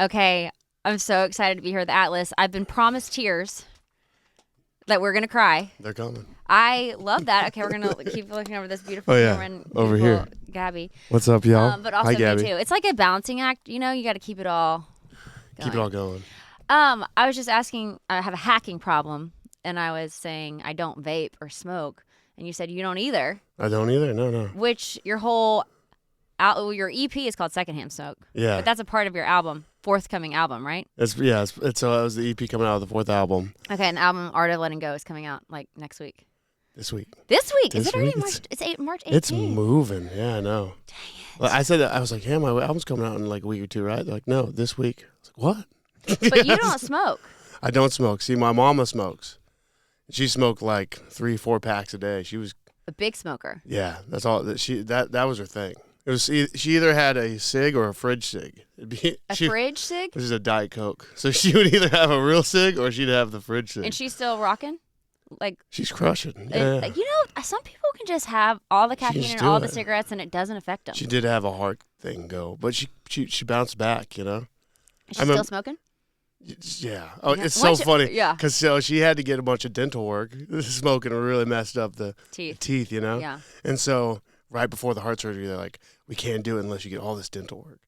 Okay, I'm so excited to be here at the Atlas. I've been promised tears that we're going to cry. They're coming. I love that. Okay, we're going to keep looking over this beautiful camera and over here. Gabby. What's up, y'all? But also Hi, me Gabby. too. It's like a balancing act, you got to keep it all going. Keep it all going. I was just asking, I have a hacking problem, and I was saying I don't vape or smoke, and you said you don't either. I don't either. No. Which your EP is called Secondhand Smoke. Yeah. But that's a part of your forthcoming album, right? It was the EP coming out of the 4th album. Okay, and the album Art of Letting Go is coming out like next week. This week. This week? Is This it already week? March? It's March 18th. It's moving. Yeah, I know. Dang it. Well, I said that. I was like, yeah, my album's coming out in like a week or two, right? They're like, no, this week. I was like, what? But you don't smoke. I don't smoke. See, my mama smokes. She smoked like 3-4 packs a day. She was A big smoker. Yeah, that's all. That was her thing. It was she either had a cig or a fridge cig. Fridge cig? Which is a Diet Coke. So she would either have a real cig or she'd have the fridge cig. And she's still rocking? She's crushing. Yeah. Some people can just have all the caffeine and all the cigarettes and it doesn't affect them. She did have a heart thing go, but she bounced back. Is she still smoking? Yeah. Oh, yeah. It's so funny. Yeah. Because she had to get a bunch of dental work. Smoking really messed up the teeth, Yeah. And so right before the heart surgery, they're like, we can't do it unless you get all this dental work.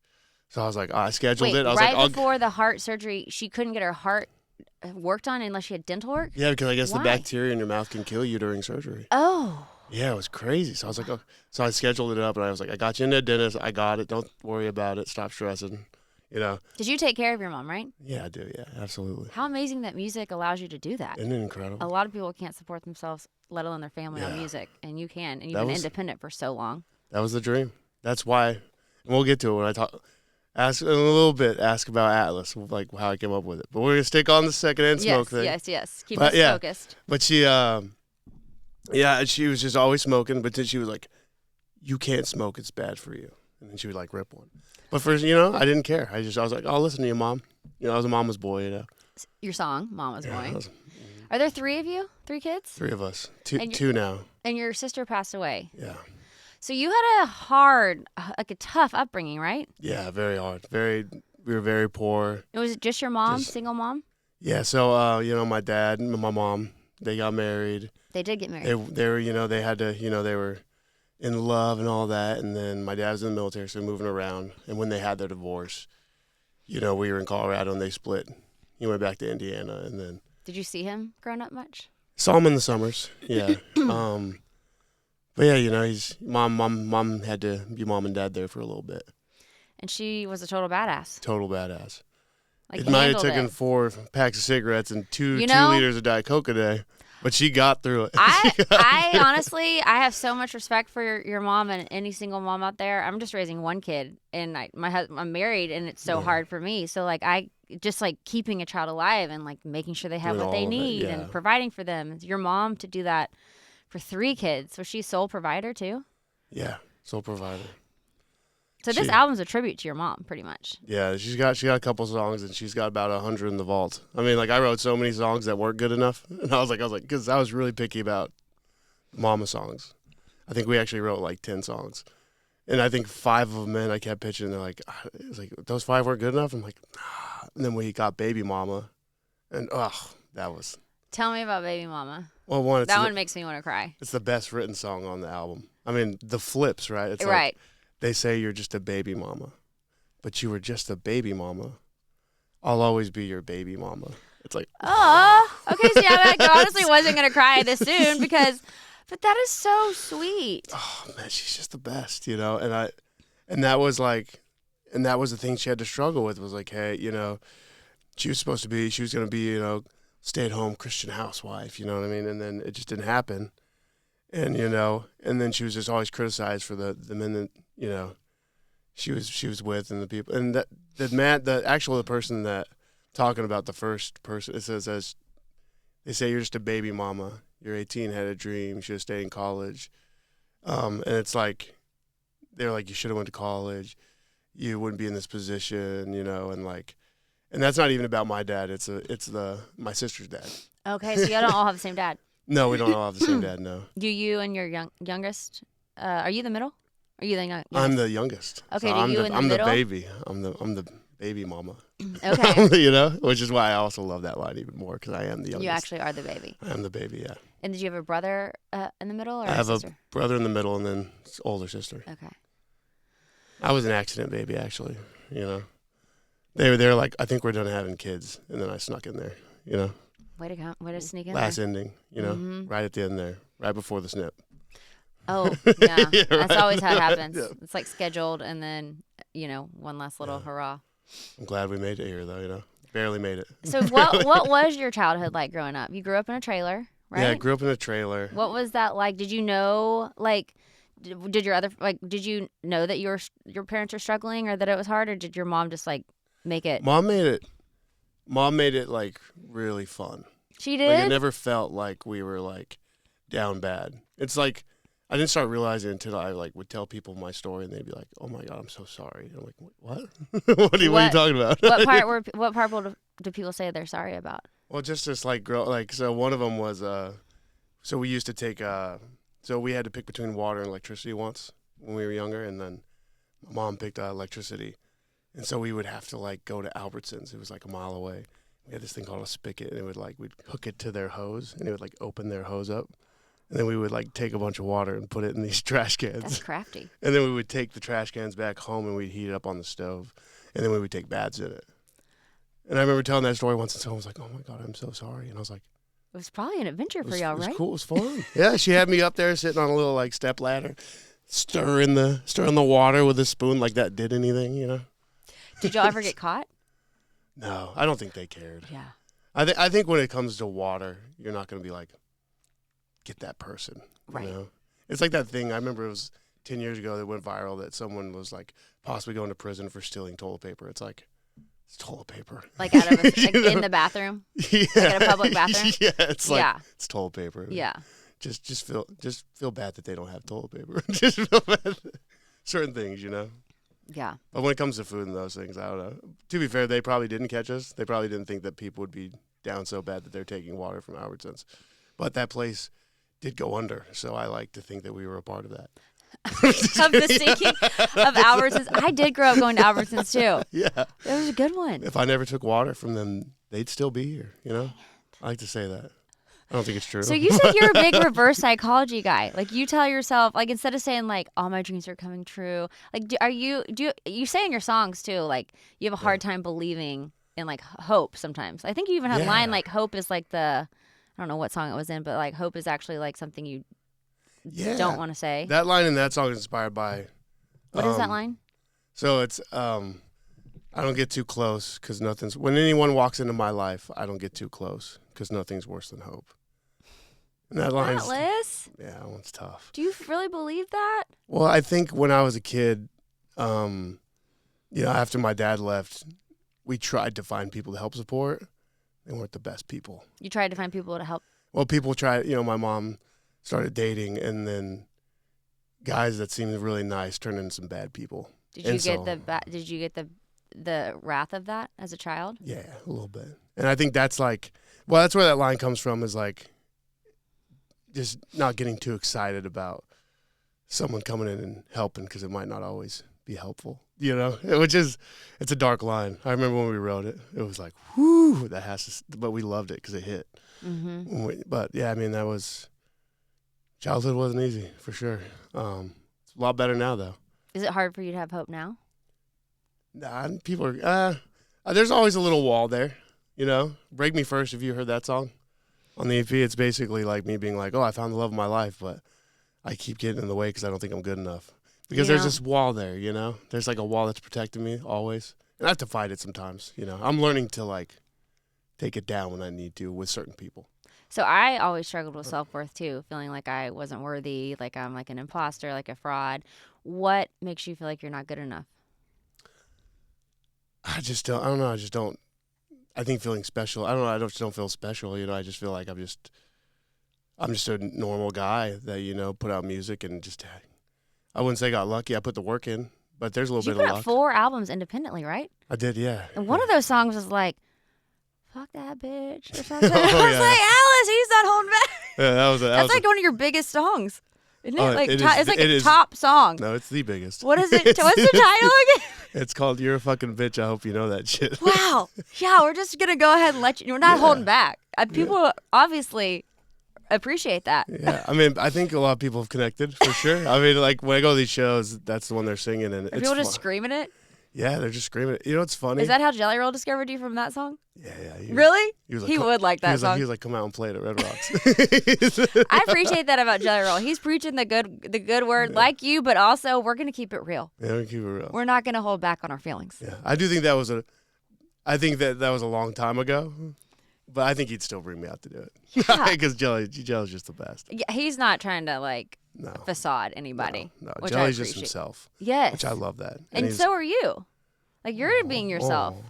So I was like, I scheduled it. I was right before the heart surgery, she couldn't get her heart worked on unless she had dental work? Yeah, because I guess Why? the bacteria in your mouth can kill you during surgery. Oh. Yeah, it was crazy. So I was like, so I scheduled it up, and I was like, I got you into a dentist. I got it. Don't worry about it. Stop stressing. Did you take care of your mom, right? Yeah, I do. Yeah, absolutely. How amazing that music allows you to do that. Isn't it incredible? A lot of people can't support themselves, let alone their family, on music, and you can. And you've been independent for so long. That was the dream. That's why. And we'll get to it when I talk. Ask in a little bit. Ask about Atlus, like how I came up with it. But we're gonna stick on the secondhand smoke thing. Yes. Keep us focused. But she, she was just always smoking. But then she was like, "You can't smoke. It's bad for you." And then she would like rip one. But first, I didn't care. I was like, "I'll listen to you, Mom." I was a mama's boy. Your song, Mama's Boy. Mm-hmm. Are there 3 of you? 3 kids? 3 of us. Two now. And your sister passed away. Yeah. So you had a tough upbringing, right? Yeah, very hard. We were very poor. Was it just your mom, single mom? Yeah. So, my dad and my mom, they got married. They did get married. They were, they had to, they were in love and all that. And then my dad was in the military, so moving around. And when they had their divorce, we were in Colorado and they split. He went back to Indiana, and then. Did you see him growing up much? Saw him in the summers. Yeah. But yeah, he's mom had to be mom and dad there for a little bit. And she was a total badass. Total badass. Like, it might have taken 4 packs of cigarettes and 2 liters of Diet Coke a day, but she got through it. I honestly, I have so much respect for your mom and any single mom out there. I'm just raising one kid, and I'm married, and it's so hard for me. So I just keeping a child alive and making sure they have what they need and providing for them. Your mom to do that for 3 kids. Was she sole provider too? Yeah, sole provider. So this album's a tribute to your mom, pretty much. Yeah, she got a couple songs, and she's got about 100 in the vault. I mean, I wrote so many songs that weren't good enough, and I was like, because I was really picky about mama songs. I think we actually wrote 10 songs, and I think 5 of them in, I kept pitching. They're like, those 5 weren't good enough. I'm like, nah. And then we got Baby Mama, and that was. Tell me about Baby Mama. Well, one makes me want to cry. It's the best written song on the album. I mean, the flips, right? It's right. They say you're just a baby mama, but you were just a baby mama. I'll always be your baby mama. It's like, oh, okay. See, I honestly wasn't gonna cry this soon but that is so sweet. Oh man, she's just the best, and that was the thing she had to struggle with was hey, she was gonna be, stay-at-home Christian housewife, you know what I mean? And then it just didn't happen, and and then she was just always criticized for the men that she was with and the people, and the person that talking about the first person, it says they say you're just a baby mama. You're 18, had a dream, should have stayed in college, and it's they're like, you should have went to college, you wouldn't be in this position, and that's not even about my dad. It's my sister's dad. Okay, so you don't all have the same dad. No, we don't all have the same dad. No. Do you and your youngest? Are you the middle? Are you the youngest? I'm the youngest. Okay, so I'm the baby. I'm the baby mama. Okay. You know, which is why I also love that line even more because I am the youngest. You actually are the baby. I am the baby, yeah. And did you have a brother in the middle or I have a sister? a brother in the middle and then older sister. Okay. I was an accident baby, actually. You know, they were like, I think we're done having kids, and then I snuck in there. You know, Way to sneak in last there. ending. You know, right at the end there, right before the snip. Oh, yeah. Yeah, That's right. always how it happens. Yeah. It's like scheduled and then, one last little hurrah. I'm glad we made it here, though. You know, barely made it. So what was your childhood like growing up? You grew up in a trailer, right? Yeah, I grew up in a trailer. What was that like? Did you know, like, did you know that your parents were struggling or that it was hard, or did your mom just like make it? Mom made it like really fun. She Like it did? never felt like we were like down bad. It's like I didn't start realizing until I like would tell people my story and they'd be like, "Oh my god, I'm so sorry." And I'm like, "What? what are you talking about?" What part do people say they're sorry about? Well, just like so one of them was so we used to take so we had to pick between water and electricity once when we were younger, and then my mom picked electricity, and so we would have to like go to Albertsons. It was like a mile away. We had this thing called a spigot, and it would like we'd hook it to their hose, and it would like open their hose up, and then we would like take a bunch of water and put it in these trash cans. That's crafty. And then we would take the trash cans back home and we'd heat it up on the stove, and then we would take baths in it. And I remember telling that story once, and someone was like, "Oh my god, I'm so sorry," and I was like, It was probably an adventure for y'all, It was right? cool. It was fun. Yeah, she had me up there sitting on a little like step ladder, stirring the water with a spoon like that did anything, you know. Did y'all ever get caught? No, I don't think they cared. Yeah. I think when it comes to water, you're not going to be like, get that person. Right. You know? It's like that thing. I remember it was 10 years ago that went viral that someone was like possibly going to prison for stealing toilet paper. It's like, it's toilet paper. Like out of in the bathroom? Yeah. Like in a public bathroom? Yeah, it's like, Yeah. it's toilet paper. Yeah. Just feel bad that they don't have toilet paper. Just feel bad. Certain things, you know. Yeah. But when it comes to food and those things, I don't know. To be fair, they probably didn't catch us. They probably didn't think that people would be down so bad that they're taking water from Albertsons. But that place did go under, so I like to think that we were a part of that. Of the sinking of Albertsons. I did grow up going to Albertsons too. Yeah. It was a good one. If I never took water from them, they'd still be here, you know? I like to say that. I don't think it's true. So you said you're a big reverse psychology guy. Like you tell yourself, like instead of saying like all my dreams are coming true, like you say in your songs too, like you have a hard time believing in like hope sometimes. I think you even had a line like hope is like I don't know what song it was in, but like hope is actually like something you don't want to say. That line in that song is inspired by. What is that line? So it's I don't get too close because nothing's. When anyone walks into my life, I don't get too close because nothing's worse than hope. And that line's, Atlas? yeah, that one's tough. Do you really believe that? Well, I think when I was a kid, after my dad left, we tried to find people to help support. They weren't the best people. You tried to find people to help. Well, people tried. My mom started dating, and then guys that seemed really nice turned into some bad people. Did you get the wrath of that as a child? Yeah, a little bit. And I think that's that's where that line comes from, is like just not getting too excited about someone coming in and helping because it might not always be helpful, it's a dark line. I remember when we wrote it, it was like, whoo, but we loved it because it hit. Mm-hmm. But yeah, I mean, childhood wasn't easy for sure. It's a lot better now though. Is it hard for you to have hope now? Nah, people are, there's always a little wall there, Break Me First, have you heard that song? On the EP, it's basically like me being like, oh, I found the love of my life, but I keep getting in the way because I don't think I'm good enough. Because there's this wall there, There's like a wall that's protecting me always. And I have to fight it sometimes, I'm learning to take it down when I need to with certain people. So I always struggled with self-worth too, feeling like I wasn't worthy, like I'm like an imposter, like a fraud. What makes you feel like you're not good enough? I don't know. I think feeling special. I don't know. I just don't feel special. I just feel like I'm just a normal guy that, put out music and just, I wouldn't say got lucky. I put the work in, but there's a little bit of luck. You put out 4 albums independently, right? I did, yeah. And one of those songs was like, fuck that bitch or something. Oh, I was like, Alice, he's not holding back. Yeah, That's like one of your biggest songs. Isn't it like it it's like it a is- top song? No, it's the biggest. What is it? What's the title again? It's called "You're a Fucking Bitch." I hope you know that shit. Wow. Yeah, we're just gonna go ahead and let you. We're not holding back. People obviously appreciate that. Yeah, I mean, I think a lot of people have connected for sure. I mean, like when I go to these shows, that's the one they're singing, and Are it's people just fun. screaming it? Yeah, they're just screaming. You know what's funny? Is that how Jelly Roll discovered you from that song? Yeah. Really? was He would like that song. He was like, come out and play it at Red Rocks. I appreciate that about Jelly Roll. He's preaching the good word, like you, but also we're gonna keep it real. Yeah, we keep it real. We're not gonna hold back on our feelings. Yeah, I do think that was that was a long time ago, but I think he'd still bring me out to do it because Jelly's just the best. Yeah, he's not trying to like No, facade anybody. no, which I Jelly's just appreciate. himself. Yes. Which I love that. And he's- so are you. Like you're being yourself. Oh.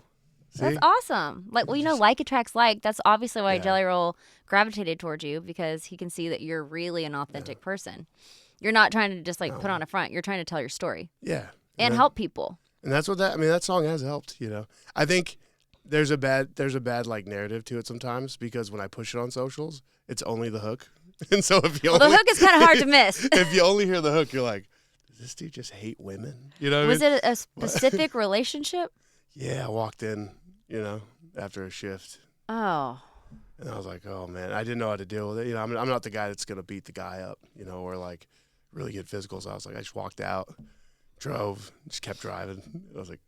That's See? awesome. Like, well, like attracts like. That's obviously why Yeah. Jelly Roll gravitated towards you because he can see that you're really an authentic person. You're not trying to just like put on a front. You're trying to tell your story Yeah, and help people. and that's what that song has helped. You know, I think there's a bad like narrative to it sometimes because when I push it on socials, it's only the hook, and so if you Well, the hook is kind of hard to miss. if you only hear the hook, you're like, does this dude just hate women? You know what I Was mean? it a specific relationship? Yeah, I walked in, after a shift, Oh, and I was like, oh man, I didn't know how to deal with it. You know, I'm not the guy that's gonna beat the guy up, or like really get physical. So I was like, I just walked out, drove, just kept driving. I was like,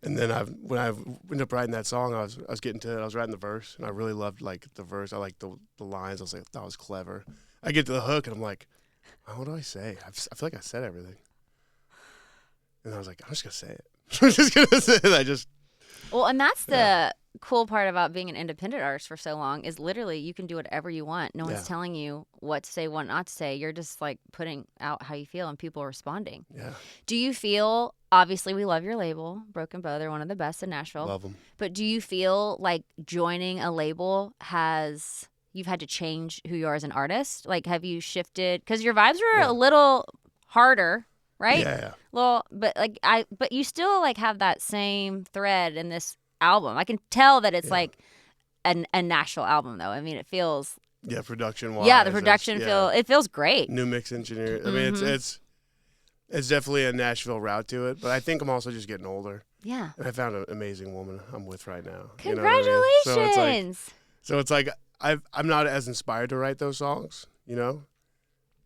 and then when I ended up writing that song, I was getting to it. I was writing the verse, and I really loved like the verse. I liked the lines. I was like, that was clever. I get to the hook, and I'm like, what do I say? I feel like I said everything. And I was like, I'm just gonna say it. I'm just gonna say it. well, and that's the cool part about being an independent artist for so long is literally you can do whatever you want. No one's telling you what to say, what not to say. You're just like putting out how you feel and people are responding. Yeah. Do you feel, obviously we love your label, Broken Bow, they're one of the best in Nashville. Love them. But do you feel like joining a label you've had to change who you are as an artist? Like have you shifted? Because your vibes were a little harder, right? Yeah. Well, but you still like have that same thread in this album. I can tell that it's like a Nashville album, though. I mean, it feels. Yeah, production wise. Yeah, the production feels great. New mix engineer. I mean, it's definitely a Nashville route to it, but I think I'm also just getting older. Yeah. And I found an amazing woman I'm with right now. Congratulations. You know what I mean? So it's like I'm not as inspired to write those songs,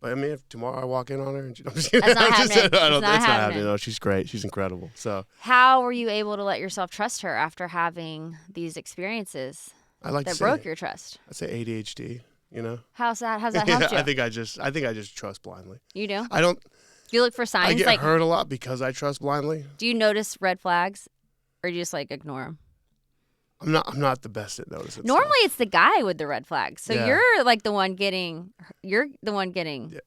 But I mean, if tomorrow I walk in on her, and I'm just kidding. That's not happening. It's not happening. happening. No, she's great. She's incredible. So how were you able to let yourself trust her after having these experiences I like that to say, broke your trust? I say ADHD. How's that helped you? I think I just trust blindly. You do? I don't. You look for signs. I get like, hurt a lot because I trust blindly. do you notice red flags, or do you just like ignore them? I'm not the best at noticing. Normally, stuff. it's the guy with the red flags. So Yeah. you're like the one getting. You're the one getting. Yeah.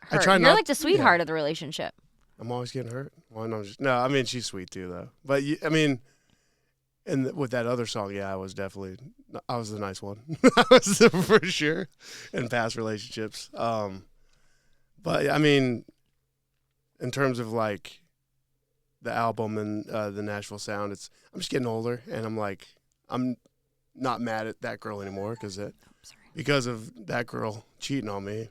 Hurt. I try You're not- like the sweetheart of the relationship. I'm always getting hurt. Well, no. I mean, she's sweet too, though. But I mean, and with that other song, I was the nice one. I was for sure in past relationships. But I mean, in terms of like the album and the Nashville sound, I'm just getting older, and I'm not mad at that girl anymore because of that girl cheating on me.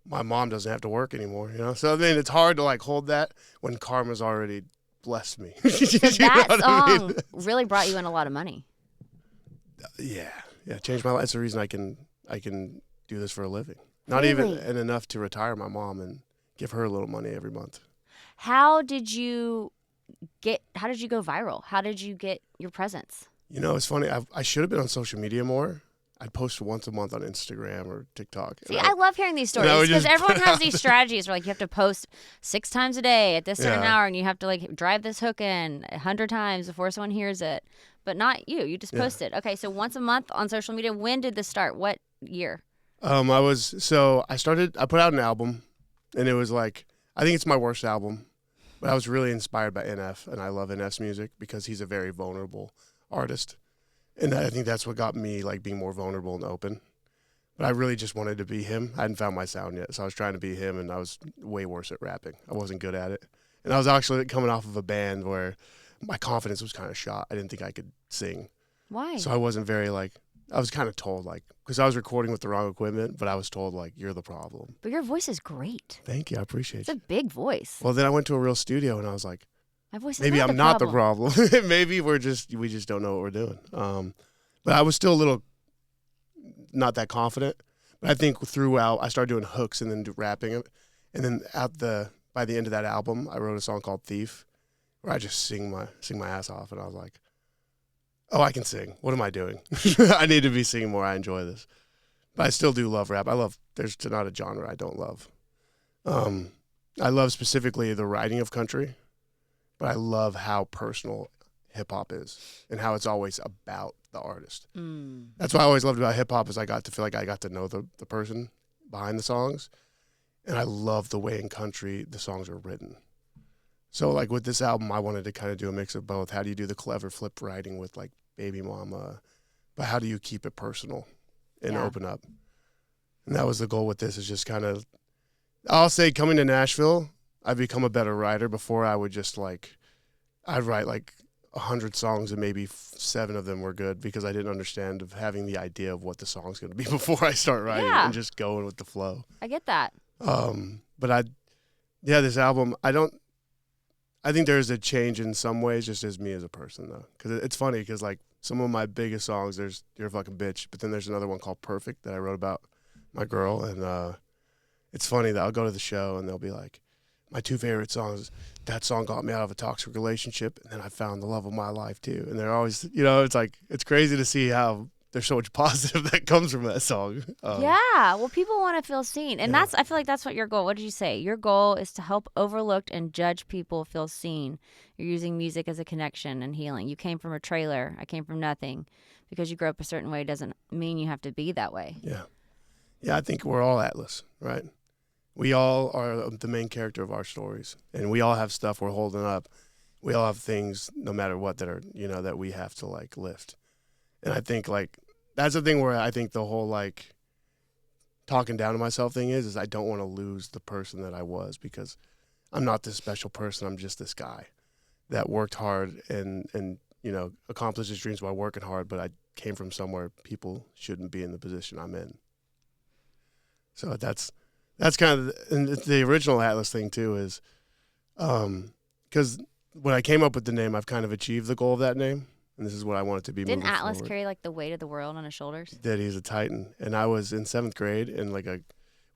My mom doesn't have to work anymore, So I mean, it's hard to like hold that when karma's already blessed me. So that song really brought you in a lot of money. Yeah, changed my life. It's the reason I can do this for a living. Not Really? even enough to retire my mom and give her a little money every month. How did you go viral? How did you get your presence? It's funny. I should have been on social media more. I'd post once a month on Instagram or TikTok. See, I love hearing these stories because everyone has these strategies where like you have to post 6 times a day at this certain hour, and you have to like drive this hook in 100 times before someone hears it. But not you. You just post it. Okay, so once a month on social media. When did this start? What year? I put out an album, and it was like, I think it's my worst album, but I was really inspired by NF, and I love NF's music because he's a very vulnerable artist. And I think that's what got me like being more vulnerable and open. But I really just wanted to be him. I hadn't found my sound yet, so I was trying to be him, and I was way worse at rapping. I wasn't good at it. And I was actually coming off of a band where my confidence was kind of shot. I didn't think I could sing. Why? So I wasn't very like, I was kind of told, like, because I was recording with the wrong equipment, but I was told, like, you're the problem. But your voice is great. Thank you. I appreciate It's it. a big voice. Well, then I went to a real studio, and I was like, My voice is maybe not I'm the not problem. the problem. Maybe we just don't know what we're doing. But I was still a little not that confident. But I think throughout, I started doing hooks and then rapping it. And then by the end of that album, I wrote a song called Thief, where I just sing my ass off. And I was like, oh, I can sing. What am I doing? I need to be singing more. I enjoy this. But I still do love rap. There's not a genre I don't love. I love specifically the writing of country, but I love how personal hip hop is and how it's always about the artist. That's what I always loved about hip hop is I got to feel like I got to know the person behind the songs. And I love the way in country the songs are written. So like with this album, I wanted to kind of do a mix of both. How do you do the clever flip writing with like Baby Mama, but how do you keep it personal and open up? And that was the goal with this, is just kind of, I'll say coming to Nashville, I've become a better writer. Before I would just like, I'd write like 100 songs and maybe 7 of them were good because I didn't understand of having the idea of what the song's going to be before I start writing and just going with the flow. I get that. But this album, I think there's a change in some ways, just as me as a person, though. Because it's funny, because, like, some of my biggest songs, there's You're a Fucking Bitch, but then there's another one called Perfect that I wrote about my girl. And it's funny that I'll go to the show, and they'll be like, my 2 favorite songs, that song got me out of a toxic relationship, and then I found the love of my life, too. And they're always, it's like, it's crazy to see how there's so much positive that comes from that song. Well, people want to feel seen. And I feel like that's what your goal, what did you say? Your goal is to help overlooked and judged people feel seen. You're using music as a connection and healing. You came from a trailer. I came from nothing. Because you grew up a certain way doesn't mean you have to be that way. Yeah, I think we're all Atlus, right? We all are the main character of our stories. And we all have stuff we're holding up. We all have things, no matter what, that are, that we have to, like, lift. And I think, like, that's the thing where I think the whole, like, talking down to myself thing is I don't want to lose the person that I was, because I'm not this special person. I'm just this guy that worked hard and accomplished his dreams by working hard, but I came from somewhere people shouldn't be in the position I'm in. So that's kind of the original Atlus thing, too, is because when I came up with the name, I've kind of achieved the goal of that name. And this is what I want it to be. Didn't Atlus forward. carry like the weight of the world on his shoulders? He did. He's a titan. And I was in 7th grade, and we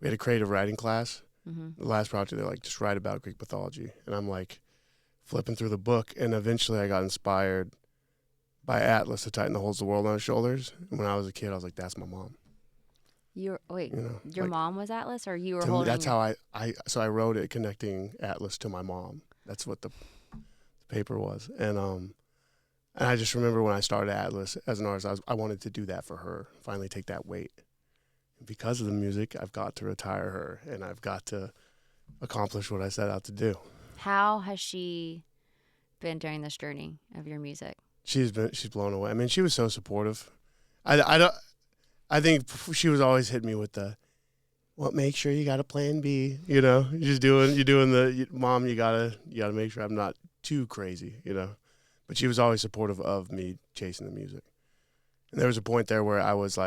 had a creative writing class. The last project, they're like, just write about Greek mythology. And I'm like flipping through the book, and eventually I got inspired by Atlus, the titan that holds the world on his shoulders. And when I was a kid, I was like, that's my mom. Your mom was Atlus, or you were holding? That's how I wrote it, connecting Atlus to my mom. That's what the paper was. And I just remember when I started Atlus as an artist, I wanted to do that for her, finally take that weight. And because of the music, I've got to retire her, and I've got to accomplish what I set out to do. How has she been during this journey of your music? She's blown away. I mean, she was so supportive. I think she was always hitting me with the, well, make sure you got a plan B, you're doing the, mom, you gotta make sure I'm not too crazy, But she was always supportive of me chasing the music. And there was a point there where I was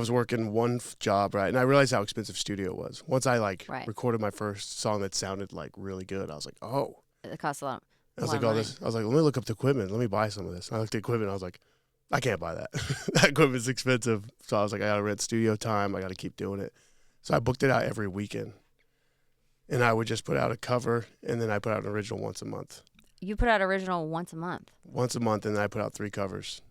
working one job, right? And I realized how expensive studio was. Once I recorded my first song that sounded like really good, I was like, oh. It costs a lot. I was like, let me look up the equipment. Let me buy some of this. And I looked at the equipment. I was like, I can't buy that. That equipment's expensive. So I was like, I got to rent studio time. I got to keep doing it. So I booked it out every weekend. And I would just put out a cover, and then I put out an original once a month. You put out original once a month? Once a month, and then I put out 3 covers.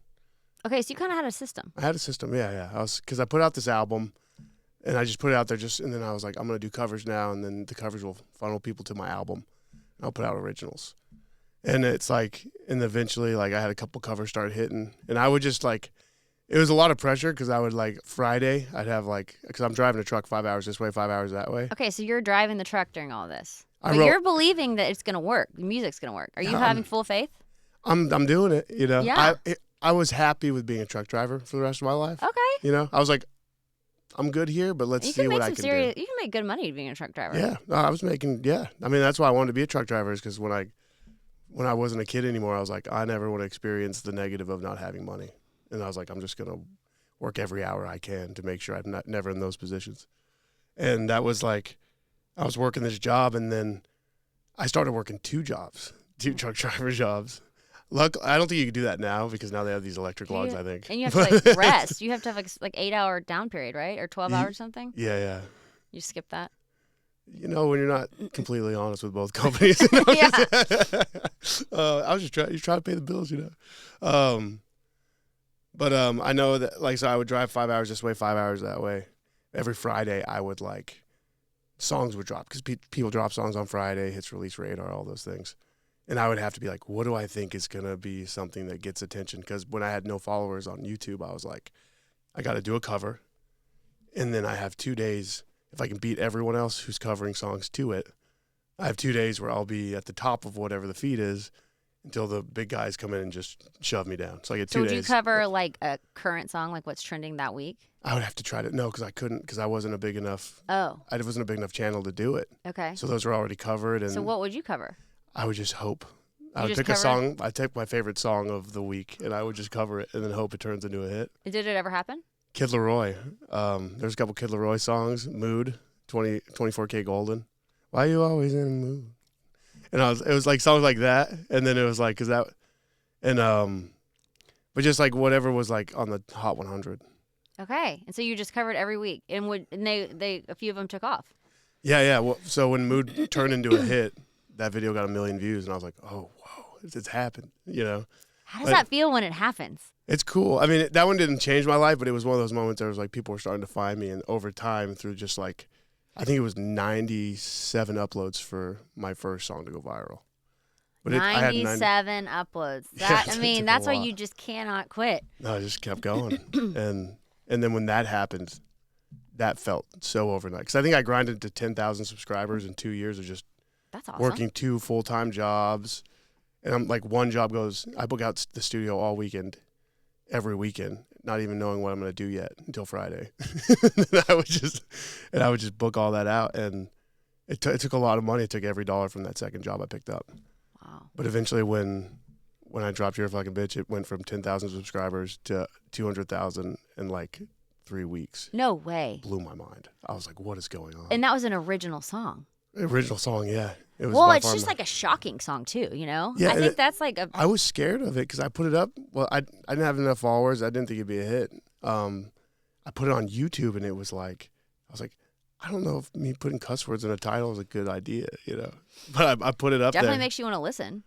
Okay, so you kind of had a system. I had a system, yeah. Because I put out this album, and I just put it out there and then I was like, I'm going to do covers now, and then the covers will funnel people to my album. And I'll put out originals. And it's like, and eventually, like, I had a couple covers start hitting, and I would just, like, it was a lot of pressure because I would, like, Friday, I'd have, like, because I'm driving a truck 5 hours this way, 5 hours that way. Okay, so you're driving the truck during all this. But you're believing that it's going to work. The music's going to work. Are you having full faith? I'm doing it, Yeah. I was happy with being a truck driver for the rest of my life. Okay. I was like, I'm good here, but let's see what I can do. You can make good money being a truck driver. Yeah. No, I was making, I mean, that's why I wanted to be a truck driver, is because when I wasn't a kid anymore, I was like, I never want to experience the negative of not having money. And I was like, I'm just going to work every hour I can to make sure I'm never in those positions. And that was like, I was working this job, and then I started working 2 truck driver jobs. I don't think you can do that now because now they have these electric logs, I think. And you have to like rest. You have to have like 8-hour down period, right? Or 12 hours something? Yeah. You skip that? You know, when you're not completely honest with both companies. Yeah. I was just trying to pay the bills, But I know that, like, so I would drive 5 hours this way, 5 hours that way. Every Friday, I would, like, songs would drop because people drop songs on Friday, hits release radar, all those things. And I would have to be like, what do I think is going to be something that gets attention? Because when I had no followers on YouTube, I was like, I got to do a cover. And then I have 2 days. If I can beat everyone else who's covering songs to it, I have 2 days where I'll be at the top of whatever the feed is until the big guys come in and just shove me down. So I get 2 days. So would you cover like a current song, like what's trending that week? I would have to try to, no, because I couldn't, because I wasn't a big enough. Oh. I wasn't a big enough channel to do it. Okay. So those were already covered. And so what would you cover? I would just hope. I would just pick a song. I'd take my favorite song of the week, and I would just cover it and then hope it turns into a hit. Did it ever happen? Kid Leroy. There's a couple Kid Leroy songs. Mood, 24K Golden. Why you always in a mood? And it was like songs like that, and then it was like, but just like whatever was like on the Hot 100. Okay, and so you just covered every week, and they a few of them took off. Yeah. Well, so when Mood turned into a hit, that video got 1 million views, and I was like, oh, whoa, it's happened, How does that feel when it happens? It's cool. I mean, that one didn't change my life, but it was one of those moments where it was like people were starting to find me, and over time, through just like, I think it was 97 uploads for my first song to go viral. But 97 uploads. That, Yeah, I mean, that's why you just cannot quit. No, I just kept going. and then when that happened, that felt so overnight. Because I think I grinded to 10,000 subscribers in 2 years of just That's awesome. working 2 full-time jobs. And I'm like, one job goes, I book out the studio all weekend, every weekend, not even knowing what I'm going to do yet until Friday. and I would just book all that out. And it took a lot of money. It took every dollar from that second job I picked up. Wow. But eventually when I dropped You're a Fucking Bitch, it went from 10,000 subscribers to 200,000 in like 3 weeks. No way. Blew my mind. I was like, what is going on? And that was an original song. Original song, yeah. It was Well, it's just like a shocking song too, Yeah, I think that's like I was scared of it because I put it up. Well, I didn't have enough followers. I didn't think it'd be a hit. I put it on YouTube, and it was like, I was like, I don't know if me putting cuss words in a title is a good idea, But I put it up definitely there. makes you want to listen.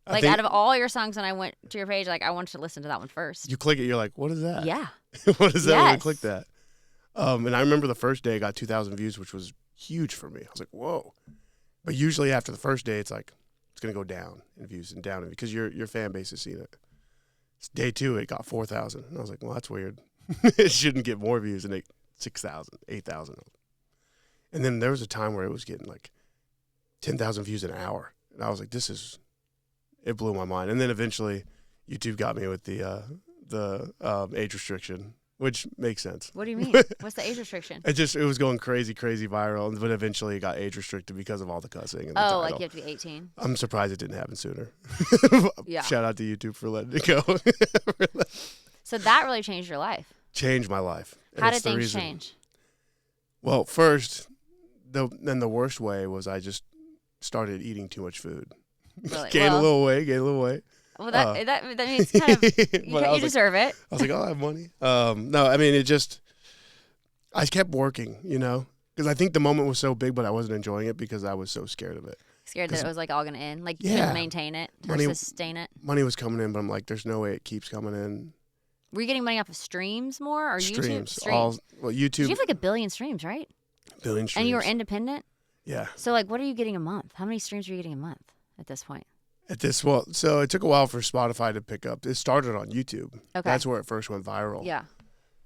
Like out of all your songs, when I went to your page, like I wanted to listen to that one first. You click it, you're like, what is that? Yeah. What is that when you Yes. click that? And I remember the first day I got 2,000 views, which was huge for me. I was like, whoa. But usually after the first day, it's like, it's going to go down in views and down because your fan base has seen it. It's day 2, it got 4,000. And I was like, well, that's weird. It shouldn't get more views than 6,000, 8,000. And then there was a time where it was getting like 10,000 views an hour. And I was like, it blew my mind. And then eventually YouTube got me with the age restriction, which makes sense. What do you mean? What's the age restriction? It was going crazy viral, but eventually it got age restricted because of all the cussing and the title. Like you have to be 18. I'm surprised it didn't happen sooner. Yeah. Shout out to YouTube for letting it go. So that really changed your life. Changed my life. And How it's did the things reason. change? Well, first, then the worst way was I just started eating too much food. Really? Gained a little weight. Well, that means kind of you deserve it. I was like, oh, I have money. No, I mean, I kept working, because I think the moment was so big, but I wasn't enjoying it because I was so scared of it. Scared that it was like all gonna end, like you Yeah. couldn't maintain it or sustain it. Money was coming in, but I'm like, there's no way it keeps coming in. Were you getting money off of streams more or YouTube? Streams. Streams. YouTube. You have like 1 billion streams, right? Billion streams. And you were independent. Yeah. So like, what are you getting a month? How many streams are you getting a month at this point? So it took a while for Spotify to pick up. It started on YouTube. Okay. That's where it first went viral. Yeah.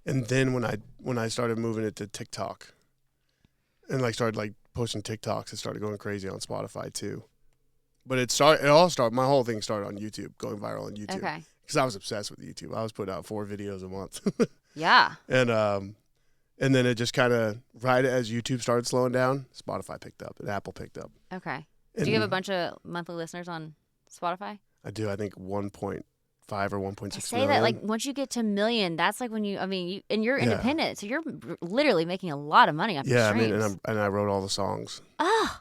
And then when I started moving it to TikTok, and started posting TikToks, it started going crazy on Spotify too. But my whole thing started on YouTube, going viral on YouTube. Okay. Because I was obsessed with YouTube. I was putting out 4 videos a month. Yeah. And then it just kind of, right as YouTube started slowing down, Spotify picked up and Apple picked up. Okay. And Do you have a bunch of monthly listeners on Spotify? I do. I think 1.5 1.5 or 1.6 Say million. that, like, once you get to million, that's like when and you're independent, so you're literally making a lot of money off your Yeah, I streams. mean, and I wrote all the songs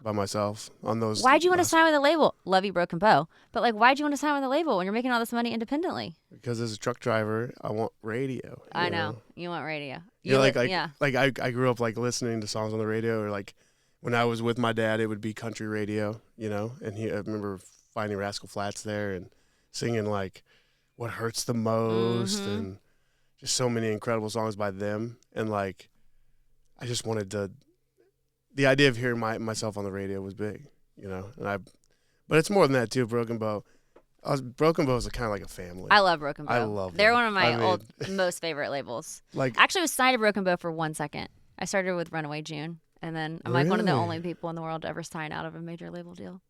by myself on those. Why'd you want to sign with a label? Love you, Broken Bow. But, like, why'd you want to sign with a label when you're making all this money independently? Because as a truck driver, I want radio. I know. You want radio. Like I grew up, like, listening to songs on the radio, or, like, when I was with my dad, it would be country radio, and I remember finding Rascal Flatts there and singing, like, What Hurts the Most, and just so many incredible songs by them. And, like, I just wanted to, the idea of hearing myself on the radio was big, but it's more than that too. Broken Bow is kind of like a family. I love Broken Bow. I love them. They're one of my most favorite labels. Like, actually, was signed to Broken Bow for 1 second. I started with Runaway June, and then I'm like one of the only people in the world to ever sign out of a major label deal.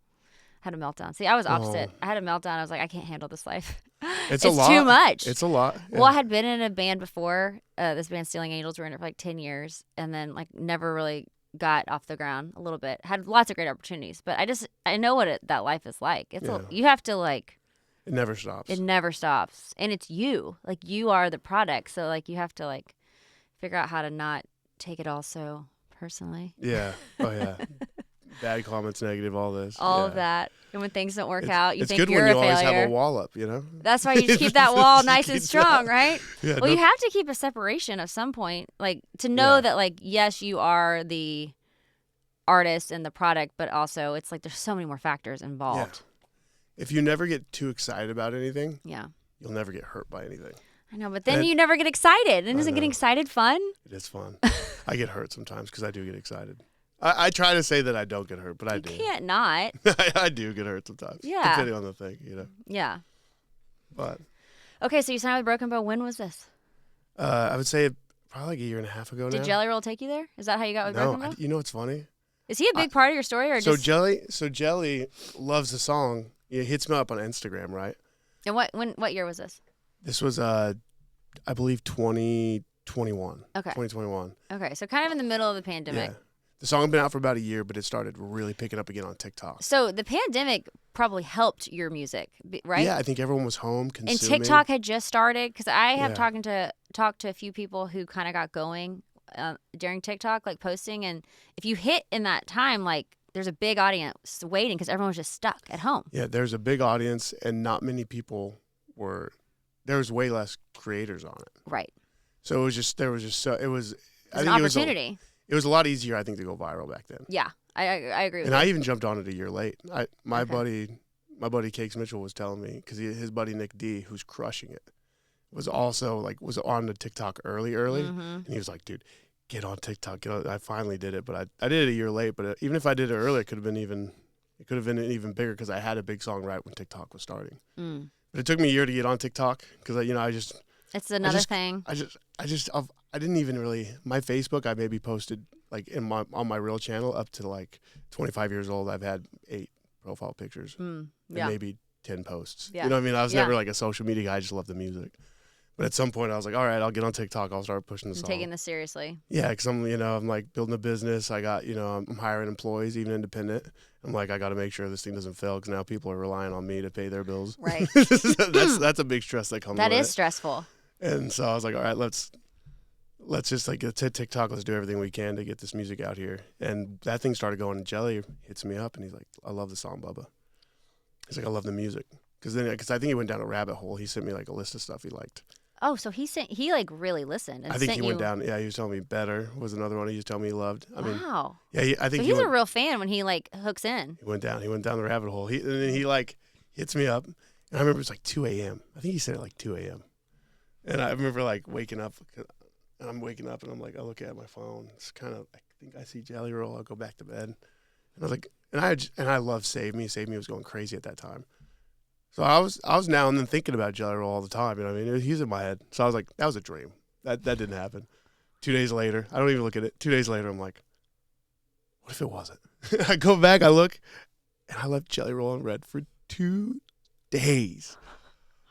Had a meltdown. See, I was opposite. I had a meltdown. I was like, I can't handle this life. It's a lot. Too much. It's a lot. Yeah. Well, I had been in a band before. This band, Stealing Angels, we were in it for like 10 years, and then like never really got off the ground a little bit. Had lots of great opportunities, but I know what that life is like. You have to like. It never stops. It never stops, and it's you. Like, you are the product, so like you have to like figure out how to not take it all so personally. Yeah. Oh yeah. Bad comments, negative, all this. All of that. And when things don't work out, you think you're a It's failure. good when you always have a wall up, That's why you just keep that wall nice and strong, right? Yeah, well, you have to keep a separation of some point, like, to know that, like, yes, you are the artist and the product, but also it's like there's so many more factors involved. Yeah. If you never get too excited about anything, you'll never get hurt by anything. I know, but then you never get excited. And isn't getting excited fun? It is fun. I get hurt sometimes because I do get excited. I try to say that I don't get hurt, but I do. You can't not. I do get hurt sometimes. Yeah. Depending on the thing, Yeah. But. Okay, so you signed with Broken Bow. When was this? I would say probably like a year and a half ago now. Did Jelly Roll take you there? Is that how you got with Broken Bow? You know what's funny? Is he a big part of your story? Or Jelly loves the song. He hits me up on Instagram, right? And what year was this? This was, I believe, 2021. Okay. 2021. Okay, so kind of in the middle of the pandemic. Yeah. The song had been out for about a year, but it started really picking up again on TikTok. So the pandemic probably helped your music, right? Yeah, I think everyone was home consuming. And TikTok had just started, because I have talked to a few people who kind of got going during TikTok, like posting. And if you hit in that time, like, there's a big audience waiting because everyone was just stuck at home. Yeah, there's a big audience, and not many people there was way less creators on it. Right. So it was an opportunity. It was a lot easier, I think, to go viral back then. Yeah, I agree with and you. I even jumped on it a year late. My buddy Cakes Mitchell was telling me, because his buddy Nick D, who's crushing it, was also was on the TikTok early, and he was like, dude, get on TikTok. I finally did it, but I did it a year late. But even if I did it earlier, it could have been even bigger, because I had a big song right when TikTok was starting. But it took me a year to get on TikTok, because it's another thing. I didn't even really, my Facebook, I maybe posted like on my real channel up to like 25 years old. I've had 8 profile pictures and maybe 10 posts. Yeah. You know what I mean? I was never like a social media guy. I just love the music. But at some point I was like, all right, I'll get on TikTok. I'll start pushing the song. Taking this seriously. Yeah. Cause I'm like building a business. I got, I'm hiring employees, even independent. I'm like, I got to make sure this thing doesn't fail, because now people are relying on me to pay their bills. Right. That's a big stress that comes with it. That is stressful. And so I was like, all right, let's just like get to TikTok. Let's do everything we can to get this music out here. And that thing started going, and Jelly hits me up, and he's like, I love the song, Bubba. He's like, I love the music. Because I think he went down a rabbit hole. He sent me like a list of stuff he liked. Oh, so he like really listened and I think he went down. Yeah, he was telling me Better was another one he was telling me he loved. Wow. Yeah, I think he's a real fan when he like hooks in. He went down the rabbit hole. And then he like hits me up. And I remember it was like 2 a.m. I think he said it like 2 a.m. And I remember like waking up. And I'm waking up and I'm like, I look at my phone. It's kind of, I think I see Jelly Roll. I'll go back to bed. And I was like, and I love Save Me. Save Me was going crazy at that time. So I was now and then thinking about Jelly Roll all the time. You know what I mean? He's in my head. So I was like, that was a dream. That didn't happen. 2 days later, I don't even look at it. 2 days later, I'm like, what if it wasn't? I go back, I look, and I left Jelly Roll on red for 2 days.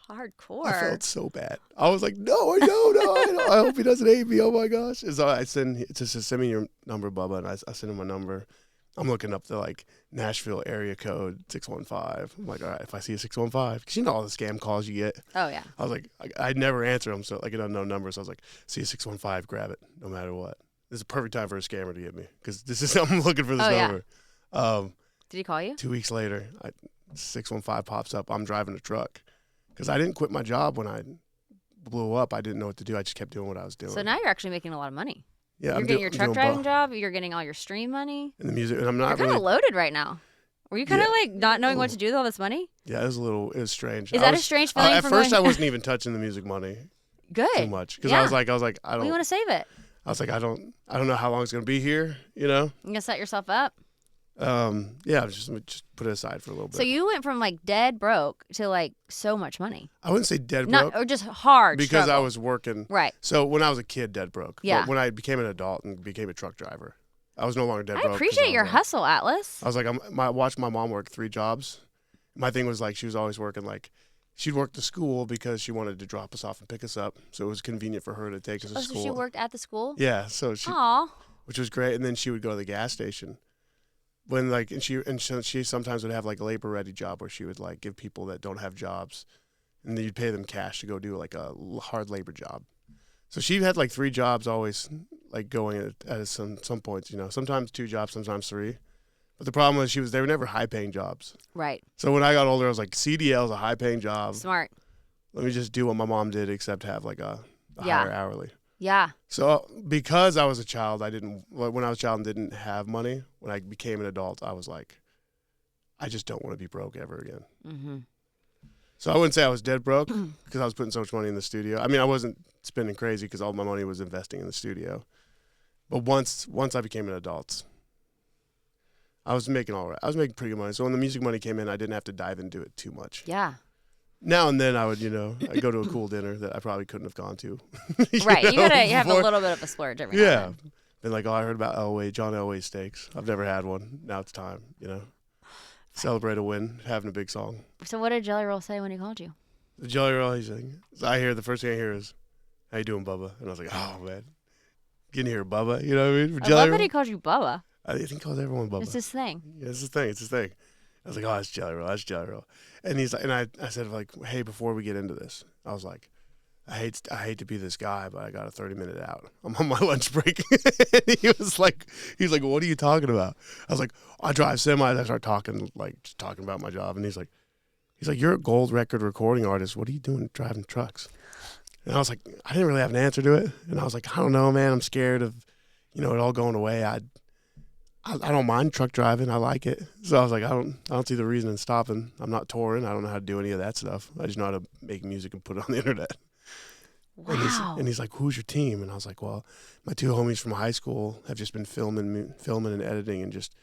Hardcore. I felt so bad. I was like, no, I hope he doesn't hate me. Oh my gosh. And so it says, send me your number, Bubba. And I sent him my number. I'm looking up the like Nashville area code 615. I'm like, all right, if I see a 615, because you know all the scam calls you get. Oh yeah. I was like, I'd never answer them, so like an unknown number. So I was like, see a 615, grab it, no matter what. This is a perfect time for a scammer to get me because this is I'm looking for this number. Did he call you? 2 weeks later, 615 pops up. I'm driving a truck because I didn't quit my job when I blew up. I didn't know what to do. I just kept doing what I was doing. So now you're actually making a lot of money. Yeah, you're getting your truck driving job. You're getting all your stream money. And the music, and I'm not You're kind of loaded right now. Were you kind of like not knowing what to do with all this money? Yeah, it was strange. Is that a strange feeling? At first, I wasn't even touching the music money. Good. Too much because I was like, I don't. You want to save it. I was like, I don't know how long it's gonna be here. You know. You gonna set yourself up. Yeah, just put it aside for a little bit. So you went from like dead broke to like so much money. I wouldn't say dead broke. Or just hard because struggle. I was working. Right. So when I was a kid, dead broke. Yeah. But when I became an adult and became a truck driver, I was no longer dead broke. I appreciate your hustle, Atlus. I was like, I watched my mom work 3 jobs. My thing was like she was always working like she'd work to school because she wanted to drop us off and pick us up, so it was convenient for her to take us to school. So she worked at the school? Yeah, so she, Aww. which was great. And then she would go to the gas station. When like and she sometimes would have like a labor ready job where she would like give people that don't have jobs, and then you'd pay them cash to go do like a hard labor job. So she had like 3 jobs always like going at some points, you know, sometimes 2 jobs, sometimes 3. But the problem was they were never high paying jobs. Right. So when I got older, I was like, CDL is a high paying job. Smart. Let me just do what my mom did, except have like a higher hourly. Yeah. So because I was a child, when I was a child and didn't have money, when I became an adult, I was like, I just don't want to be broke ever again. Mm-hmm. So I wouldn't say I was dead broke because I was putting so much money in the studio. I mean, I wasn't spending crazy because all my money was investing in the studio. But once I became an adult, I was making all right. I was making pretty good money. So when the music money came in, I didn't have to dive into it too much. Yeah. Now and then I would, I'd go to a cool dinner that I probably couldn't have gone to. Right. You have a little bit of a splurge every now and then. Been like, I heard about John Elway steaks. I've never had one. Now it's time, Celebrate a win, having a big song. So what did Jelly Roll say when he called you? The Jelly Roll, he's like, the first thing I hear is, how you doing, Bubba? And I was like, oh, man. Get in here, Bubba. You know what I mean? I love that he called you Bubba. I think he calls everyone Bubba. It's his thing. Yeah, it's his thing. I was like, oh, that's Jelly Roll. And he's like, and I said, like, hey, before we get into this, I was like, I hate to be this guy, but I got a 30-minute out. I'm on my lunch break. And he was like, what are you talking about? I was like, I drive semis. I start talking about my job. And he's like, you're a gold record recording artist. What are you doing driving trucks? And I was like, I didn't really have an answer to it. And I was like, I don't know, man. I'm scared of, it all going away. I don't mind truck driving. I like it. So I was like, I don't see the reason in stopping. I'm not touring. I don't know how to do any of that stuff. I just know how to make music and put it on the internet. Wow. And he's like, who's your team? And I was like, well, my 2 homies from high school have just been filming and editing and just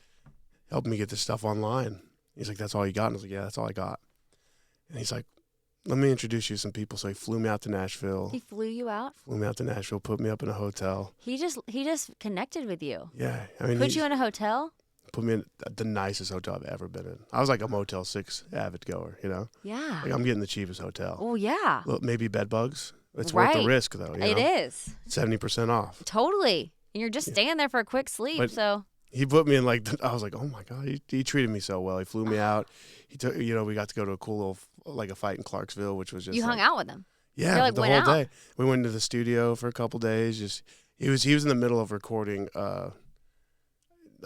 helping me get this stuff online. He's like, that's all you got? And I was like, yeah, that's all I got. And he's like, let me introduce you to some people. So he flew me out to Nashville. He flew you out? Flew me out to Nashville, put me up in a hotel. He just connected with you. Yeah. I mean, put you in a hotel? Put me in the nicest hotel I've ever been in. I was like a Motel 6 avid goer, Yeah. Like I'm getting the cheapest hotel. Oh, yeah. Maybe bed bugs. It's worth the risk, though. It is. 70% off. Totally. And you're just staying there for a quick sleep, but so. He put me in I was like, oh my God, he treated me so well. He flew me out. He took, we got to go to a cool little, like a fight in Clarksville, which was just. You hung out with him? Yeah, the whole day. We went to the studio for a couple days. He was in the middle of recording,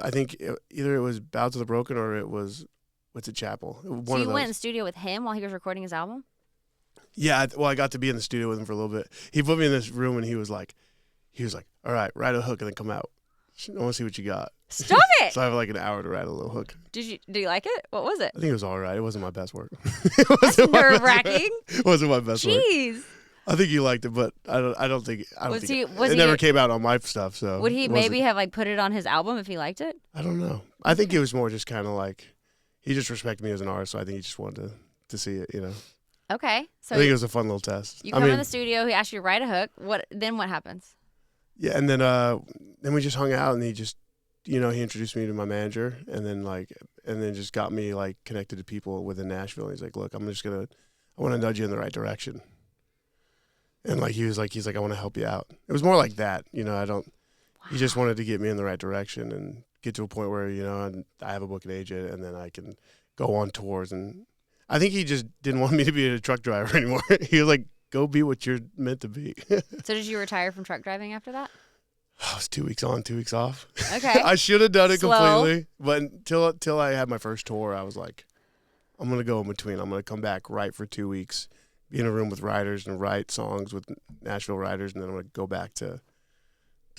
I think either it was Bow to the Broken or it was, what's it, Chapel? So you went in the studio with him while he was recording his album? Yeah, I got to be in the studio with him for a little bit. He put me in this room and he was like, all right, write a hook and then come out. I want to see what you got. Stop it! So I have like an hour to write a little hook. Did you like it? What was it? I think it was all right. It wasn't my best work. That's nerve-wracking. It wasn't my best work. Jeez. I think he liked it, but I don't think it he never came out on my stuff. So would he maybe have like put it on his album if he liked it? I don't know. I think it was more just kind of like he just respected me as an artist, so I think he just wanted to see it. Okay, so I think it was a fun little test. You come in the studio. He asked you to write a hook. What happens? Yeah, and then we just hung out, and he just he introduced me to my manager, and then just got me like connected to people within Nashville. And he's like, look, I want to nudge you in the right direction. And like he's like, I want to help you out. It was more like that, He just wanted to get me in the right direction and get to a point where, you know, I have a booking agent and then I can go on tours. And I think he just didn't want me to be a truck driver anymore. He was like, go be what you're meant to be. So did you retire from truck driving after that? I was 2 weeks on, 2 weeks off. Okay. I should have done it Slow. completely. But until I had my first tour, I was like, I'm going to go in between. I'm going to come back, write for 2 weeks, be in a room with writers and write songs with Nashville writers, and then I'm going to go back to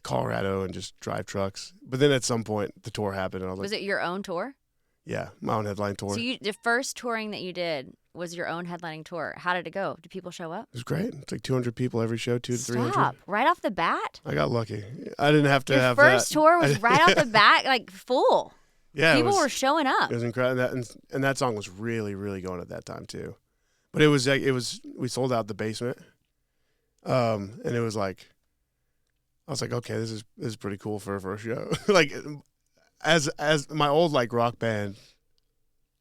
Colorado and just drive trucks. But then at some point, the tour happened, and I was like, Was it your own tour? yeah, my own headline tour. So the first touring that you did was your own headlining tour. How did it go? Did people show up? It was great. It's like 200 people every show, 200 to 300. Stop. Right off the bat? I got lucky. I didn't have to Your have first that. tour was right off the bat, like full. Yeah, People were showing up. It was incredible, and that song was really, really going at that time too. But it was we sold out the basement, and it was like, I was like, okay, this is pretty cool for a first show. Like, as my old like rock band,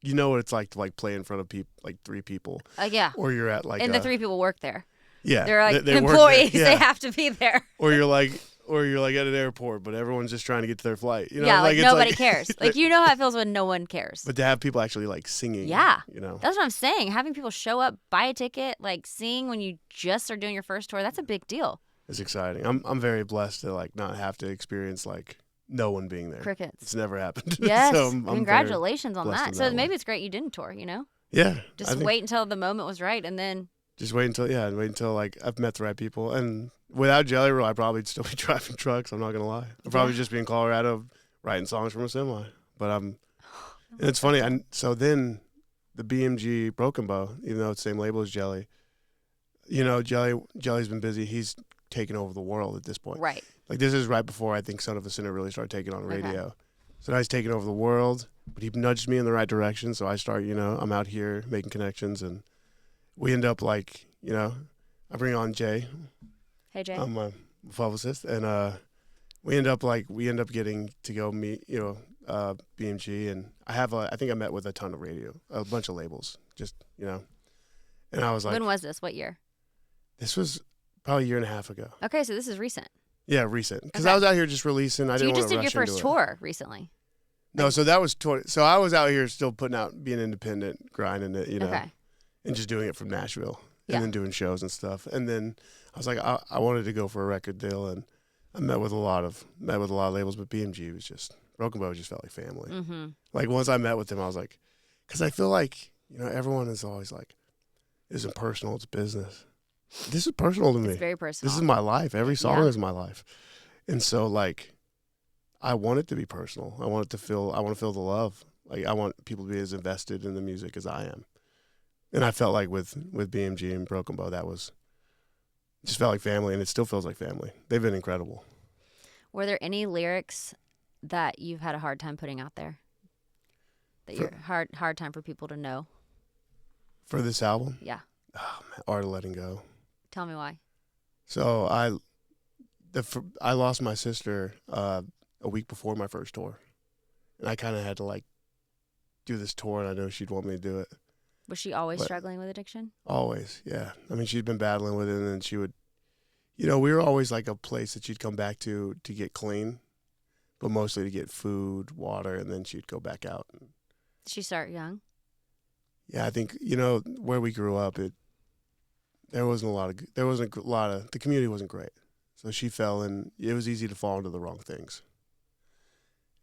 you know what it's like to like play in front of people, like 3 people. Yeah. Or you're at like And the 3 people work there. Yeah. They're like they work employees. there. Yeah. They have to be there. Or you're like at an airport, but everyone's just trying to get to their flight. You know? Yeah, like it's nobody cares. Like, you know how it feels when no one cares. But to have people actually like singing. Yeah. You know. That's what I'm saying. Having people show up, buy a ticket, like sing when you just are doing your first tour, that's a big deal. It's exciting. I'm very blessed to like not have to experience like no one being there. Crickets. It's never happened. Yes. So I'm Congratulations on blessed that. in So that maybe way. it's great you didn't tour, you know? Yeah. Just wait until the moment was right and then. Just wait until like I've met the right people. And without Jelly Roll, I'd probably still be driving trucks. I'm not gonna lie. I'd probably just be in Colorado writing songs from a semi. But and it's funny. So then the BMG Broken Bow, even though it's the same label as Jelly, you know, Jelly's been busy. He's taken over the world at this point. Right. Like this is right before I think Son of a Sinner really started taking on radio. Okay. So now he's taking over the world, but he nudged me in the right direction. So I start, you know, I'm out here making connections, and we end up like, you know, I bring on Jay. Hey Jay. I'm a publicist, and we end up getting to go meet, you know, BMG, and I think I met with a bunch of labels, just, you know, and I was like, when was this? What year? This was probably a year and a half ago. Okay, so this is recent. Yeah, recent. Because Okay. I was out here just releasing. I didn't want to rush into it. You just did your first tour recently. No, so that was so I was out here still putting out, being independent, grinding it, you know, Okay. and just doing it from Nashville, and Yeah. then doing shows and stuff. And then I was like, I wanted to go for a record deal, and I met with a lot of labels, but BMG was just, Broken Bow just felt like family. Mm-hmm. Like once I met with them, I was like, because I feel like, you know, everyone is always like, it isn't personal, it's business. This is personal to me. It's very personal. This is my life. Every song Yeah. is my life. And so like, I want it to be personal. I want to feel the love. Like I want people to be as invested in the music as I am. And I felt like with BMG and Broken Bow, that was, just felt like family, and it still feels like family. They've been incredible. Were there any lyrics that you've had a hard time putting out there? That you're hard time for people to know? For this album? Yeah. Oh, man, Art of Letting Go. Tell me why. So I lost my sister a week before my first tour, and I kind of had to like do this tour, and I know she'd want me to do it. Was she always struggling with addiction? Always, yeah. I mean, she'd been battling with it, and then she would, you know, we were always like a place that she'd come back to get clean, but mostly to get food, water, and then she'd go back out. Did she start young? Yeah, I think, you know, where we grew up, there wasn't a lot of, the community wasn't great. So she fell in, it was easy to fall into the wrong things.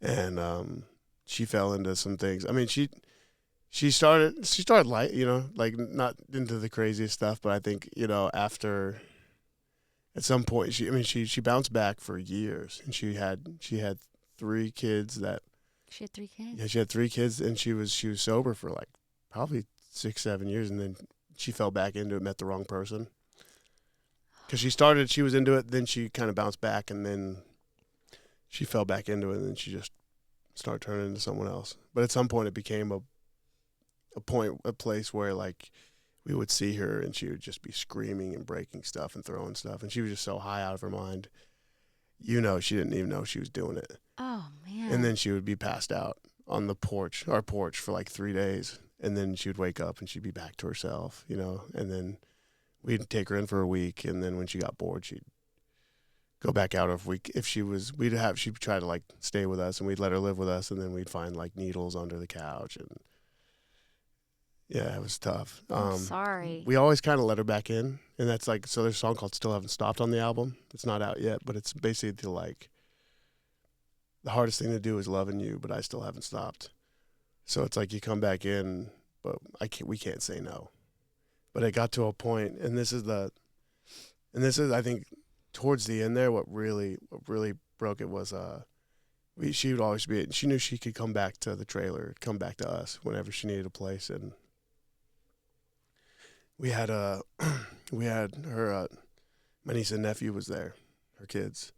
And she fell into some things. I mean, she started light, you know, like not into the craziest stuff, but I think, you know, after, at some point, she bounced back for years, and she had 3 kids that. She had 3 kids? Yeah, she had 3 kids, and she was sober for like probably 6-7 years, and then she fell back into it, met the wrong person. Because she was into it, then she kind of bounced back, and then she fell back into it, and then she just started turning into someone else. But at some point, it became a place where like we would see her, and she would just be screaming and breaking stuff and throwing stuff, and she was just so high out of her mind. You know, she didn't even know she was doing it. Oh man! And then she would be passed out on our porch for like 3 days, and then she would wake up and she'd be back to herself, you know. And then we'd take her in for a week, and then when she got bored, she'd go back out, or if she'd try to like stay with us, and we'd let her live with us, and then we'd find like needles under the couch, and yeah, it was tough. I'm sorry. We always kind of let her back in, and that's like, so there's a song called "Still Haven't Stopped" on the album. It's not out yet, but it's basically like, the hardest thing to do is loving you, but I still haven't stopped. So it's like you come back in, but we can't say no. But it got to a point, and this is I think towards the end there, what really broke it was she would always be, she knew she could come back to the trailer, come back to us whenever she needed a place, and we had her my niece and nephew was there, her kids,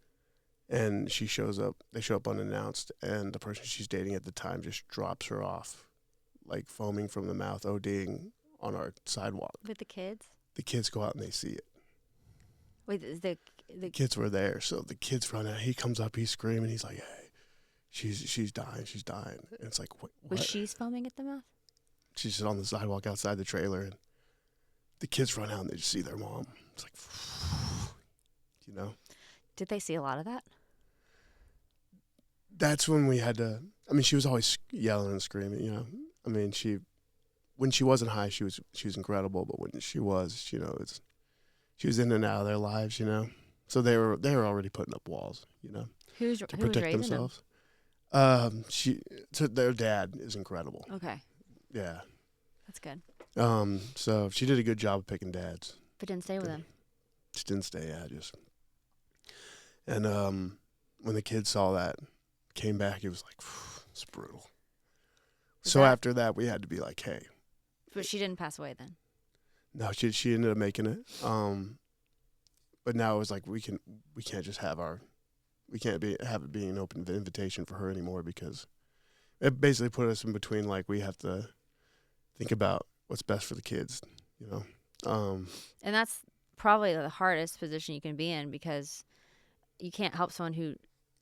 and they show up unannounced, and the person she's dating at the time just drops her off, like foaming from the mouth, ODing on our sidewalk. With the kids? The kids go out and they see it. Wait, the kids were there, so the kids run out. He comes up, he's screaming, he's like, "Hey, she's dying, she's dying." And it's like, what? Was she foaming at the mouth? She's just on the sidewalk outside the trailer, and the kids run out and they just see their mom. It's like, you know. Did they see a lot of that? That's when we had to. I mean, she was always yelling and screaming. You know, I mean, when she wasn't high, she was incredible. But when she was, you know, she was in and out of their lives. You know, so they were already putting up walls. You know, to protect themselves. Their dad is incredible. Okay. Yeah. That's good. So she did a good job of picking dads. But didn't stay with him. Just didn't stay. Yeah, just. And when the kids saw that, came back, it was like, it's brutal. So after that, we had to be like, hey. But she didn't pass away then. No, she ended up making it. But now it was like we can't just have have it being an open invitation for her anymore, because it basically put us in between, like, we have to think about what's best for the kids, you know. And that's probably the hardest position you can be in, because you can't help someone who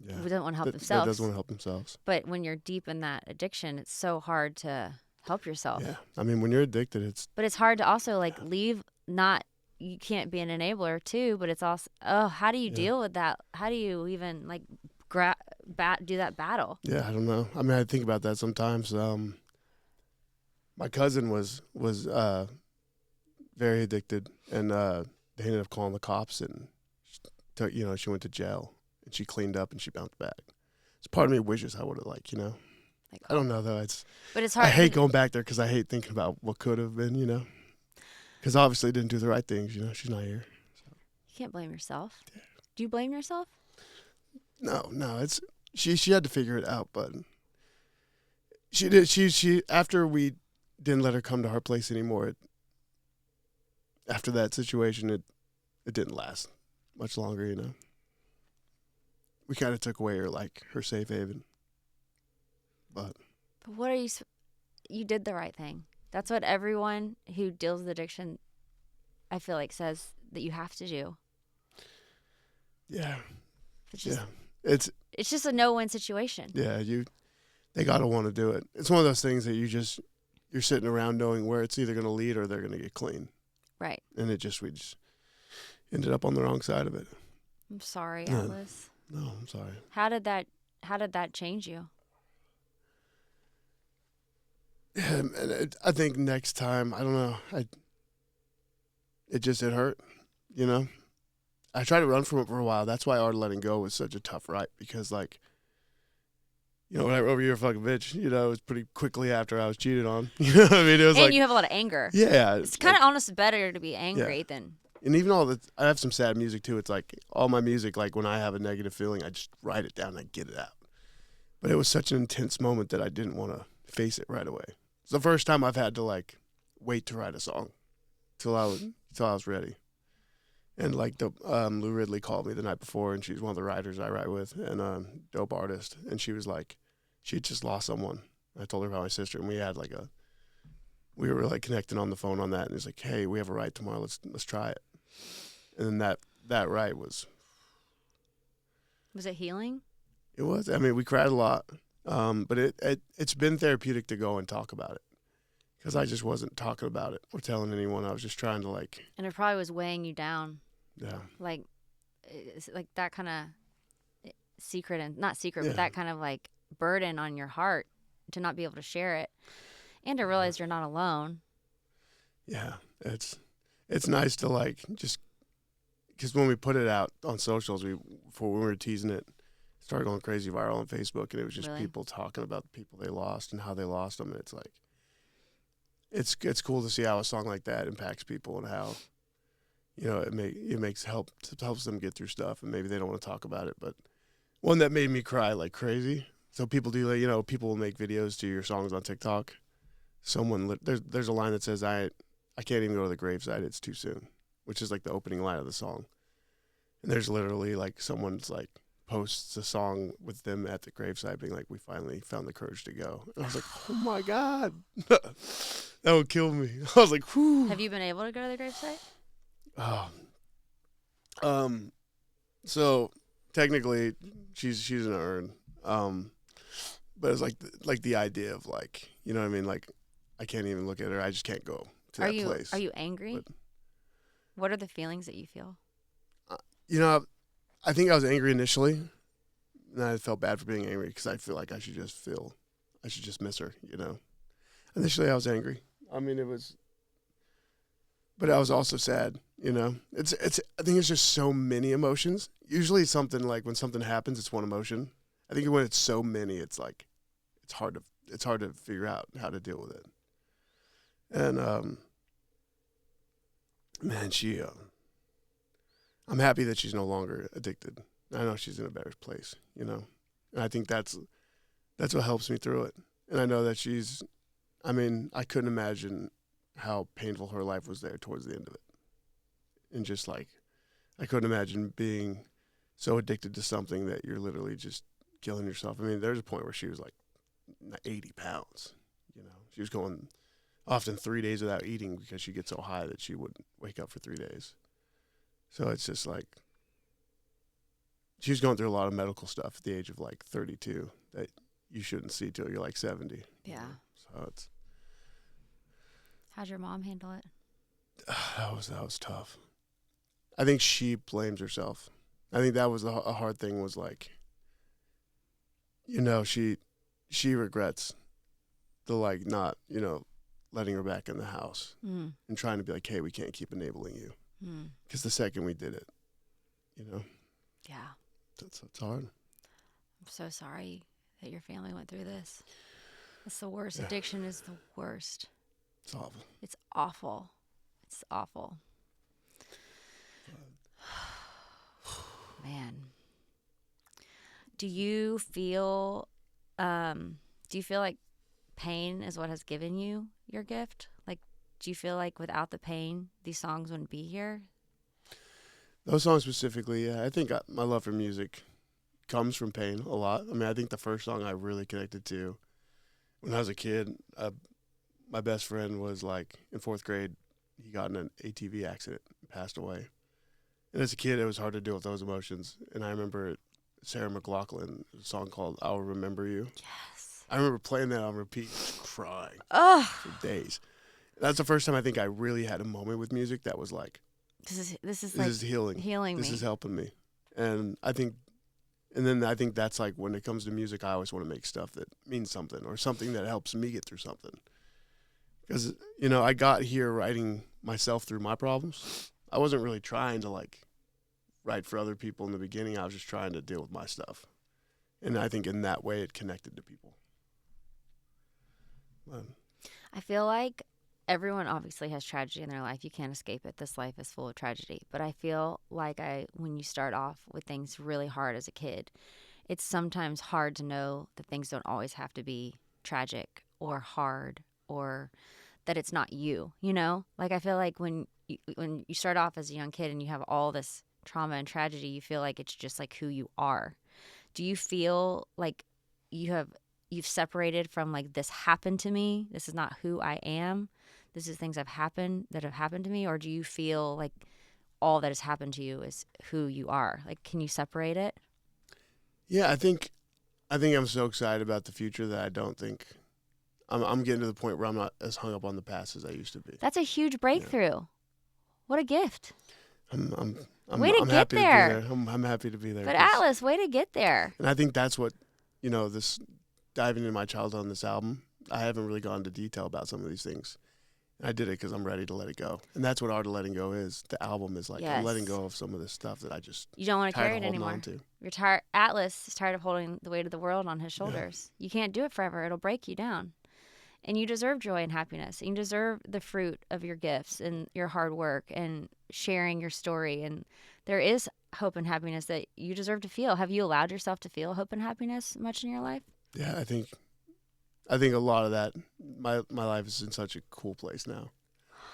doesn't want to help themselves. That doesn't want to help themselves. But when you're deep in that addiction, it's so hard to help yourself. Yeah, I mean, when you're addicted, it's. But it's hard to also leave. You can't be an enabler too. But it's also, how do you deal with that? How do you even do that battle? Yeah, I don't know. I mean, I think about that sometimes. My cousin was very addicted, and they ended up calling the cops, and she went to jail, and she cleaned up, and she bounced back. So part of me wishes I would have, I don't know though. But it's hard. I hate going back there because I hate thinking about what could have been, you know. Because obviously didn't do the right things, you know. She's not here. So. You can't blame yourself. Yeah. Do you blame yourself? No. It's she had to figure it out, but she did. She after we didn't let her come to our place anymore. After that situation, it didn't last much longer, you know. We kind of took away her safe haven. But what are you did the right thing. That's what everyone who deals with addiction, I feel like, says that you have to do. Yeah. It's just a no-win situation. Yeah, they got to want to do it. It's one of those things that you're sitting around knowing where it's either going to lead or they're going to get clean. Right. And we just ended up on the wrong side of it. I'm sorry, Atlus. No, I'm sorry. How did that change you? Yeah, and I think next time, I don't know. It hurt, you know. I tried to run from it for a while. That's why Art Letting Go was such a tough ride, because when I wrote "You're a Fucking Bitch," you know, it was pretty quickly after I was cheated on. You know what I mean? It was and you have a lot of anger. Yeah, it's kind of honestly better to be angry than. And even I have some sad music too. It's like all my music, like when I have a negative feeling, I just write it down and I get it out. But it was such an intense moment that I didn't want to face it right away. It's the first time I've had to wait to write a song till I was ready. And Lou Ridley called me the night before, and she's one of the writers I write with, and dope artist. And she was like, she just lost someone. I told her about my sister, and we had we were connecting on the phone on that, and it's like, hey, we have a write tomorrow. Let's try it. And then that write was. Was it healing? It was. I mean, we cried a lot, but it's been therapeutic to go and talk about it, because I just wasn't talking about it or telling anyone. I was just trying to And it probably was weighing you down. Yeah. like that kind of secret, and not secret, Yeah. but that kind of like burden on your heart to not be able to share it and to realize you're not alone. Yeah, it's nice to like just because when we put it out on socials, when we were teasing it, started going crazy viral on Facebook, and it was just Really? people talking about the people they lost and how they lost them. And it's like it's cool to see how a song like that impacts people and how it helps them get through stuff, and maybe they don't want to talk about it, but one that made me cry like crazy. So people do like people will make videos to your songs on TikTok. There's a line that says I can't even go to the graveside, it's too soon, which is like the opening line of the song. And there's literally like someone's like posts a song with them at the graveside being like, we finally found the courage to go. And I was like, oh my God, that would kill me. I was like, whew. Have you been able to go to the gravesite? Oh. So technically she's in an urn. But it's like the idea of like, you know what I mean? Like I can't even look at her. I just can't go to that place. Are you angry? But, what are the feelings that you feel? I think I was angry initially, and I felt bad for being angry because I feel like I should just miss her. Initially I was angry. I mean, but I was also sad. It's. I think it's just so many emotions. Usually something like when something happens, it's one emotion. I think when it's so many, it's like it's hard to figure out how to deal with it. And man, I'm happy that she's no longer addicted. I know she's in a better place, and I think that's what helps me through it. And I know that I couldn't imagine how painful her life was there towards the end of it. And just like, I couldn't imagine being so addicted to something that you're literally just killing yourself. I mean, there's a point where she was like 80 pounds, she was going often 3 days without eating because she gets so high that she wouldn't wake up for 3 days. So it's just like, she was going through a lot of medical stuff at the age of like 32 that you shouldn't see till you're like 70. Yeah. So it's. How'd your mom handle it? That was tough. I think she blames herself. I think that was a hard thing was like, she regrets the like not, letting her back in the house and trying to be like, hey, we can't keep enabling you. Because the second we did it, Yeah. it's hard. I'm so sorry that your family went through this. It's the worst. Yeah. Addiction is the worst. It's awful. It's awful. It's awful. Man. Do you feel like pain is what has given you your gift? Like, do you feel like without the pain, these songs wouldn't be here? Those songs specifically, yeah. I think my love for music comes from pain a lot. I mean, I think the first song I really connected to when I was a kid, my best friend was like in 4th grade. He got in an ATV accident and passed away. And as a kid, it was hard to deal with those emotions. And I remember Sarah McLachlan, a song called I'll Remember You. Yes. I remember playing that on repeat, crying for days. That's the first time I think I really had a moment with music that was like, this is healing. This is helping me. And I think that's like when it comes to music, I always want to make stuff that means something or something that helps me get through something. Because, I got here writing myself through my problems. I wasn't really trying to like write for other people in the beginning. I was just trying to deal with my stuff. And I think in that way it connected to people. I feel like everyone obviously has tragedy in their life. You can't escape it. This life is full of tragedy. But I feel like when you start off with things really hard as a kid, it's sometimes hard to know that things don't always have to be tragic or hard or that it's not you, Like I feel like when you start off as a young kid and you have all this trauma and tragedy, you feel like it's just like who you are. Do you feel like you've separated from like, this happened to me, this is not who I am, this is things that have happened to me? Or do you feel like all that has happened to you is who you are? Like, can you separate it? Yeah, I think I'm so excited about the future that I don't think I'm getting to the point where I'm not as hung up on the past as I used to be. That's a huge breakthrough. Yeah. What a gift. Way to I'm get happy there. to be there. I'm happy to be there. But 'cause- Atlus, way to get there. and I think that's what, this diving into my childhood on this album. I haven't really gone into detail about some of these things. I did it because I'm ready to let it go, and that's what Art of Letting Go is. The album is like I'm letting Yes. go of some of this stuff that I just You don't want to tired carry of it holding anymore. on to. You're tired. Atlas is tired of holding the weight of the world on his shoulders. You can't do it forever. It'll break you down. And you deserve joy and happiness. And you deserve the fruit of your gifts and your hard work and sharing your story. And there is hope and happiness that you deserve to feel. Have you allowed yourself to feel hope and happiness much in your life? Yeah, I think a lot of that. My life is in such a cool place now.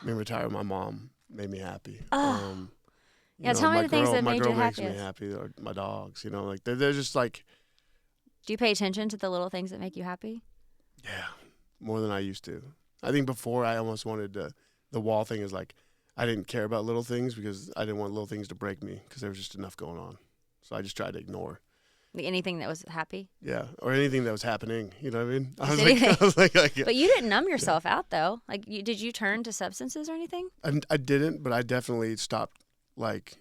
I mean, retiring my mom made me happy. Oh. Yeah, tell me the things that made you my girl makes me happiest. happy. Or my dogs, like they're just like, Do you pay attention to the little things that make you happy? yeah, more than I used to. I think before I almost wanted to. The wall thing is like, I didn't care about little things because I didn't want little things to break me because there was just enough going on. So I just tried to ignore. Anything that was happy? Yeah, or anything that was happening. You know what I mean? Anything. I was like, But you didn't numb yourself out, though. Like, did you turn to substances or anything? I didn't, but I definitely stopped like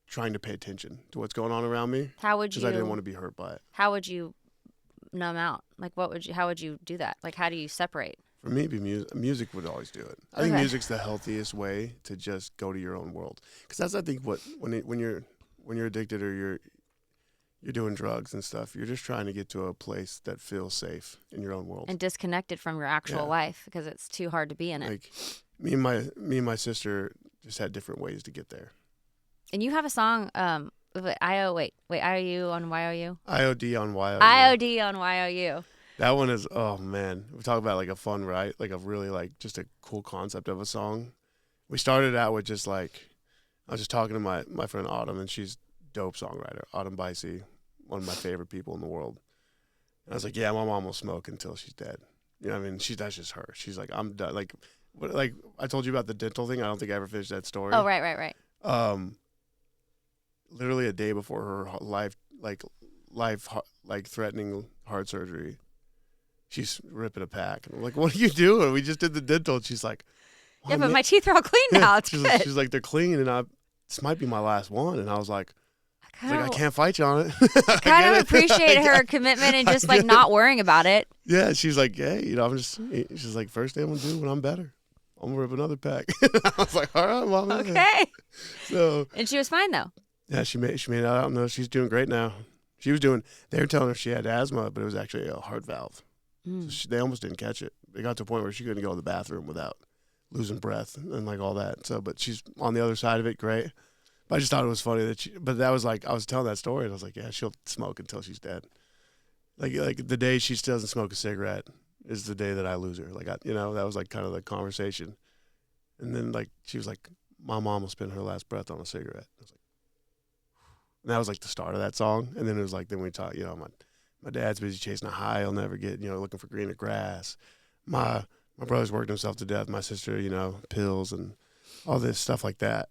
trying to pay attention to what's going on around me How would because you? I didn't want to be hurt by it. How would you numb out? Like, how would you do that? Like, how do you separate? For me, music would always do it. I think Okay. music's the healthiest way to just go to your own world. Because that's, I think, what when you're addicted or you're doing drugs and stuff, you're just trying to get to a place that feels safe in your own world. And disconnected from your actual Yeah. life because it's too hard to be in it. Like me and my sister just had different ways to get there. And you have a song, IOU on YOU? IOD on YOU. IOD on YOU. That one is, oh man, we talk about like a fun, right? Like a really like just a cool concept of a song. We started out with just like, I was just talking to my friend Autumn, and she's dope songwriter. Autumn Bicey, one of my favorite people in the world. And I was like, yeah, my mom will smoke until she's dead. You know what I mean? That's just her. She's like, I'm done. Like I told you about the dental thing. I don't think I ever finished that story. Oh, right. Literally a day before her life threatening heart surgery, she's ripping a pack. And I'm like, what are you doing? We just did the dental. And she's like, Yeah, but my teeth are all clean now. It's good. she's like, they're clean, and this might be my last one. And I was like, I I can't fight you on it. I kind of appreciate her commitment and just like not worrying about it. Yeah, she's like, hey, she's like, first thing I'm gonna do when I'm better, I'm gonna rip another pack. I was like, all right, mom. Okay. So. And she was fine though. Yeah, she made it out. No, she's doing great now. They were telling her she had asthma, but it was actually a heart valve. So they almost didn't catch it. They got to a point where she couldn't go to the bathroom without losing breath and like all that. So, but she's on the other side of it, great. But I just thought it was funny but that was like, I was telling that story, and I was like, yeah, she'll smoke until she's dead. Like the day she still doesn't smoke a cigarette is the day that I lose her. Like, that was like kind of the conversation. And then like, she was like, my mom will spend her last breath on a cigarette. I was like, and that was like the start of that song. And then it was like, then we talk, my dad's busy chasing a high he'll never get, looking for greener grass. My brother's worked himself to death. My sister, pills and all this stuff like that.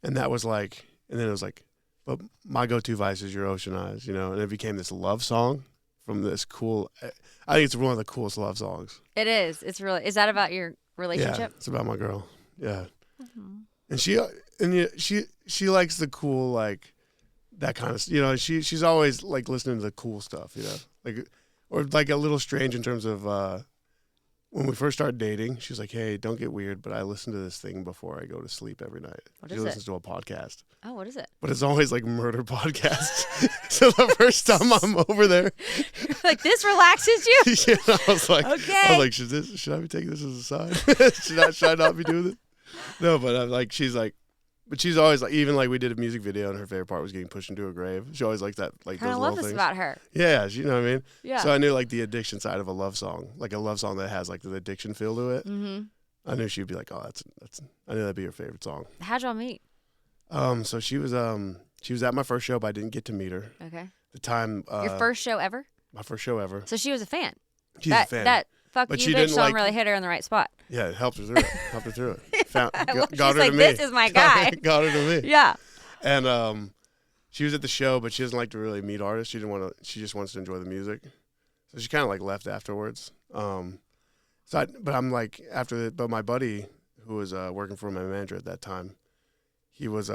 And that was like, and then it was like, but my go-to vice is your ocean eyes, and it became this love song from this cool, I think it's one of the coolest love songs. It is. It's really, is that about your relationship? Yeah, it's about my girl. Yeah. Mm-hmm. And she likes the cool, like, that kind of, she's always like listening to the cool stuff, like, or like a little strange in terms of when we first started dating. She was like, "Hey, don't get weird, but I listen to this thing before I go to sleep every night." She listens to a podcast. Oh, what is it? But it's always like murder podcasts. So the first time I'm over there, like, this relaxes you. I was like, okay. Should I be taking this as a sign? should I not be doing this? No, but I'm like, but she's always like, even like we did a music video and her favorite part was getting pushed into a grave. She always likes that, like those little love this things. about her. Yeah, you know what I mean? Yeah. So I knew like the addiction side of a love song, like a love song that has like the addiction feel to it. Mm-hmm. I knew she'd be like, oh, I knew that'd be her favorite song. How'd y'all meet? So she was at my first show, but I didn't get to meet her. Okay. The time. Your first show ever? My first show ever. So she was a fan. She's a fan. That fuck But you, she bitch, didn't don't like- really hit her in the right spot. Yeah, it helped her through it. Got She's her like, to me. this is my guy. Got her to me. Yeah. And she was at the show, but she doesn't like to really meet artists. She just wants to enjoy the music. So she kind of like left afterwards. But I'm like but my buddy who was working for my manager at that time, he was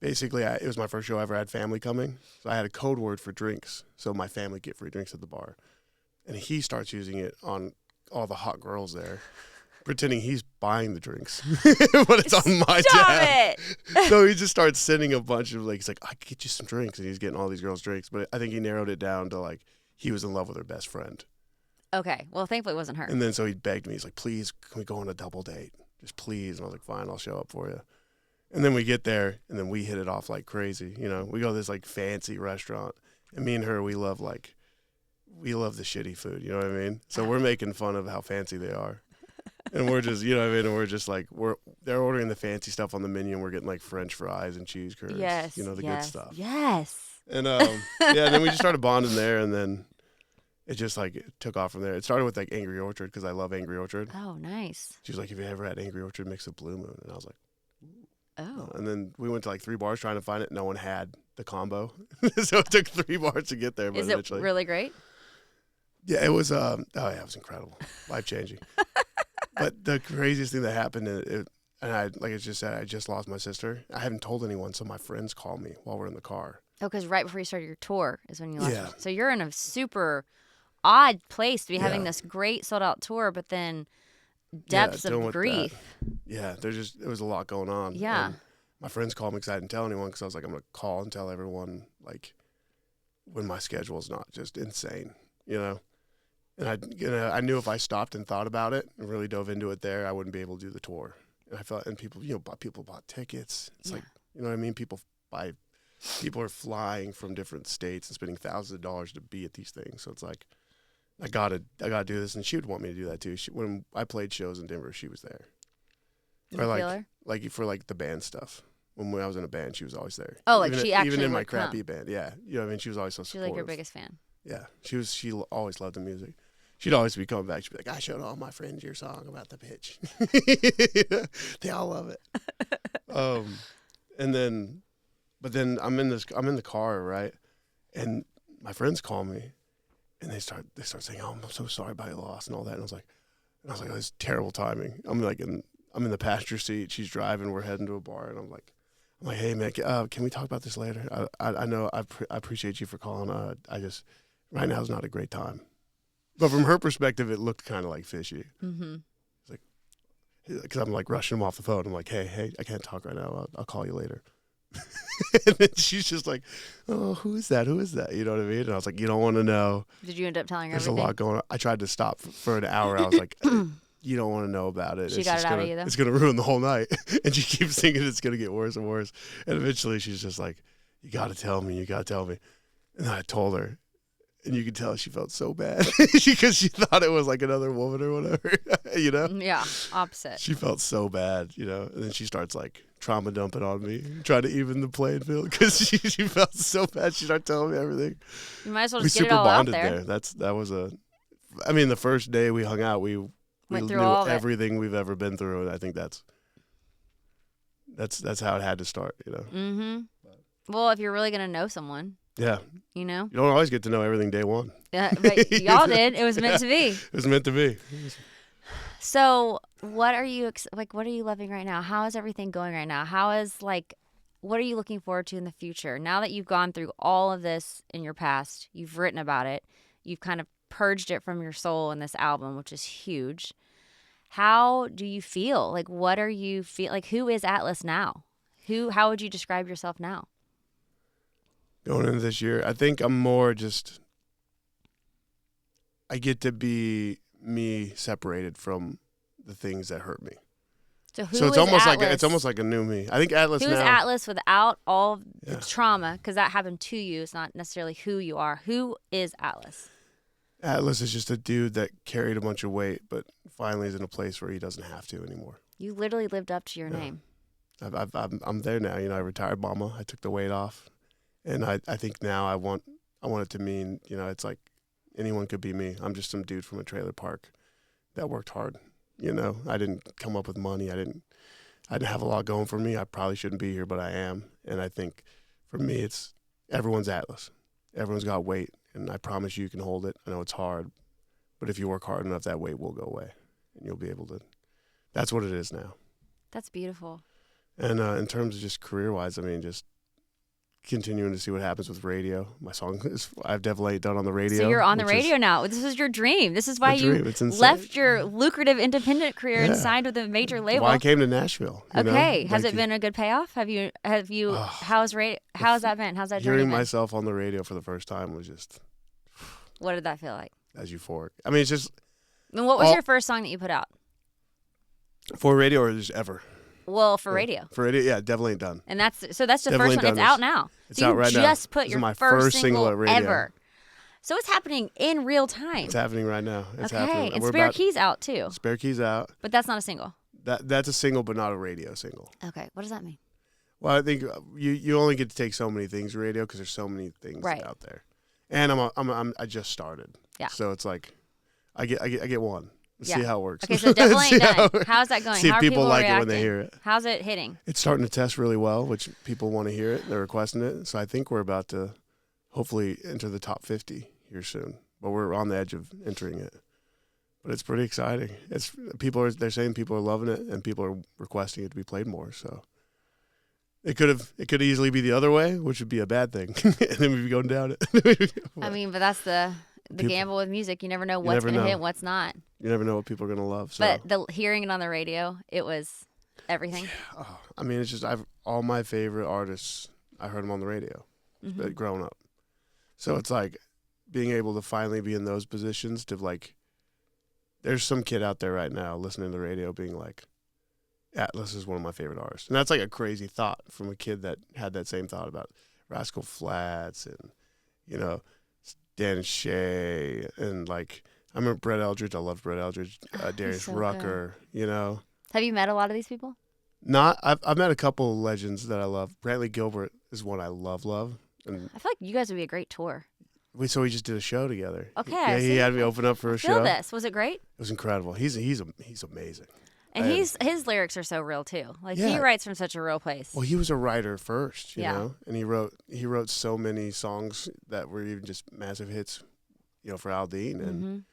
basically it was my first show I ever had family coming, so I had a code word for drinks, so my family get free drinks at the bar, and he starts using it on all the hot girls there, pretending he's buying the drinks, but it's on my tab. So he just starts sending a bunch of he's like, I can get you some drinks, and he's getting all these girls drinks, but I think he narrowed it down to like he was in love with her best friend. Okay, well, thankfully it wasn't her. And then so he begged me, he's like, please, can we go on a double date? Just please. And I was like, fine, I'll show up for you. And then we get there, and then we hit it off like crazy. You know, we go to this like fancy restaurant, and me and her, we love the shitty food. You know what I mean? So we're making fun of how fancy they are, and we're just, you know what I mean? And we're just like, they're ordering the fancy stuff on the menu, and we're getting like French fries and cheese curds. Yes, you know, the good stuff. Yes. And then we just started bonding there, and then it just like it took off from there. It started with like Angry Orchard because I love Angry Orchard. Oh, nice. She was like, "Have you ever had Angry Orchard mixed with Blue Moon?" And I was like, "Oh." And then we went to like 3 bars trying to find it. No one had the combo, so it took 3 bars to get there. But is it really great? Yeah, it was. It was incredible, life changing. But the craziest thing that happened, and I like I just said, I just lost my sister. I haven't told anyone, so my friends called me while we're in the car. Oh, because right before you started your tour is when you lost. Yeah. So you're in a super odd place to be having this great sold out tour, but then depths of grief. Yeah, there was a lot going on. Yeah. And my friends called me because I didn't tell anyone because I was like, I'm gonna call and tell everyone like when my schedule is not just insane, you know. And I knew if I stopped and thought about it and really dove into it there, I wouldn't be able to do the tour. And I felt, and people bought tickets. It's like, you know what I mean? People are flying from different states and spending thousands of dollars to be at these things. So it's like, I gotta do this, and she would want me to do that too. When I played shows in Denver, she was there. Or like for like the band stuff. When I was in a band, she was always there. Oh, like she actually even in my would crappy come. band, yeah. You know what I mean? She was always so She's supportive. like your biggest fan. Yeah, she always loved the music. She'd always be coming back. She'd be like, I showed all my friends your song about the pitch. They all love it. But then I'm in the car, right? And my friends call me, and they start saying, "Oh, I'm so sorry about your loss and all that." And I was like, "Oh, this is terrible timing." I'm in the passenger seat. She's driving. We're heading to a bar, and I'm like, "Hey man, can we talk about this later? I know I appreciate you for calling. Right now is not a great time." But from her perspective, it looked kind of like fishy. Mm-hmm. It's like, because I'm like rushing him off the phone. I'm like, hey, I can't talk right now. I'll call you later. And then she's just like, oh, who is that? You know what I mean? And I was like, you don't want to know. Did you end up telling her There's everything? a lot going on. I tried to stop for an hour. I was like, you don't want to know about it. She got it out of you, though? It's going to ruin the whole night. And she keeps thinking it's going to get worse and worse. And eventually she's just like, you got to tell me. And I told her. And you could tell she felt so bad because she thought it was like another woman or whatever, you know? Yeah, opposite. She felt so bad, you know? And then she starts like trauma dumping on me, trying to even the playing field because she felt so bad. She started telling me everything. You might as well just get it all out there. The first day we hung out, we went through knew all everything we've ever been through. And I think that's how it had to start, you know? Mm-hmm. Well, if you're really going to know someone. Yeah. You know? You don't always get to know everything day one. Yeah, but y'all did. It was meant to be. It was meant to be. So what are you loving right now? How is everything going right now? What are you looking forward to in the future? Now that you've gone through all of this in your past, you've written about it, you've kind of purged it from your soul in this album, which is huge. How do you feel? Like, what are you feel? Like, who is Atlus now? How would you describe yourself now? Going into this year, I think I'm more just, I get to be me separated from the things that hurt me. So it's almost like a new me. I think Atlus now. Who's Atlus without all the trauma? Because that happened to you. It's not necessarily who you are. Who is Atlus? Atlus is just a dude that carried a bunch of weight, but finally is in a place where he doesn't have to anymore. You literally lived up to your name. I'm there now. You know, I retired mama. I took the weight off. And I think now I want it to mean, you know, it's like anyone could be me. I'm just some dude from a trailer park that worked hard. You know, I didn't come up with money. I didn't have a lot going for me. I probably shouldn't be here, but I am. And I think for me, it's everyone's Atlus. Everyone's got weight, and I promise you can hold it. I know it's hard, but if you work hard enough, that weight will go away, and you'll be able to. That's what it is now. That's beautiful. And in terms of just career-wise, I mean, just continuing to see what happens with radio. My song I've definitely done on the radio. So you're on the radio now. This is your dream. This is why you It's left your lucrative independent career and signed with a major label. Why I came to Nashville. Okay. Has it been a good payoff? How's that been? How's that journey hearing been? myself on the radio for the first time was just... What did that feel like? As euphoric. I mean, it's just... And what was your first song that you put out? For radio or just ever? Well, for radio. For radio, yeah, definitely done. And that's the definitely first one. It's out now. It's out right now. You just put your my first single at radio. ever. So it's happening in real time. It's happening right now. It's okay. happening. And Spare Key's out too. Spare Key's out. But that's not a single. That's a single, but not a radio single. Okay. What does that mean? Well, I think you only get to take so many things radio because there's so many things out there. And I just started. Yeah. So it's like I get one. Yeah. See how it works. Okay, so definitely ain't done. How's that going? See how if people like reacting? it when they hear it. How's it hitting? It's starting to test really well, which people want to hear it. They're requesting it. So I think we're about to hopefully enter the top 50 here soon. But we're on the edge of entering it. But it's pretty exciting. They're saying people are loving it and people are requesting it to be played more. So it could easily be the other way, which would be a bad thing. And then we'd be going down it. I mean, but that's the gamble with music. You never know what's going to hit, what's not. You never know what people are going to love. So. But hearing it on the radio, it was everything. Yeah. Oh, I mean, it's just all my favorite artists, I heard them on the radio growing up. So it's like being able to finally be in those positions to like, there's some kid out there right now listening to the radio being like, Atlus is one of my favorite artists. And that's like a crazy thought from a kid that had that same thought about Rascal Flatts and, Dan and Shay and like, I remember Brett Eldridge. I loved Brett Eldridge. Darius Rucker, Have you met a lot of these people? I've met a couple of legends that I love. Brantley Gilbert is one I love. And I feel like you guys would be a great tour. We just did a show together. Okay. Yeah, he had me open up for a show. Was it great? It was incredible. He's amazing. And his lyrics are so real too. Like he writes from such a real place. Well, he was a writer first, you know, and he wrote so many songs that were even just massive hits, for Aldine. And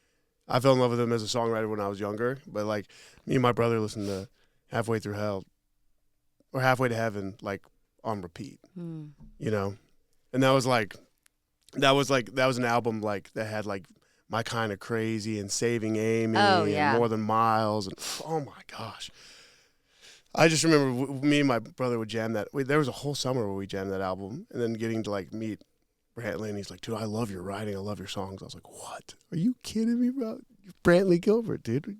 I fell in love with him as a songwriter when I was younger. But like me and my brother listened to Halfway Through Hell or Halfway to Heaven like on repeat, And that was an album like that had like My Kind of Crazy and Saving Amy and More Than Miles. And oh, my gosh. I just remember me and my brother would jam that. There was a whole summer where we jammed that album and then getting to, like, meet Brantley. And he's like, dude, I love your writing. I love your songs. I was like, what? Are you kidding me, bro? Brantley Gilbert, dude.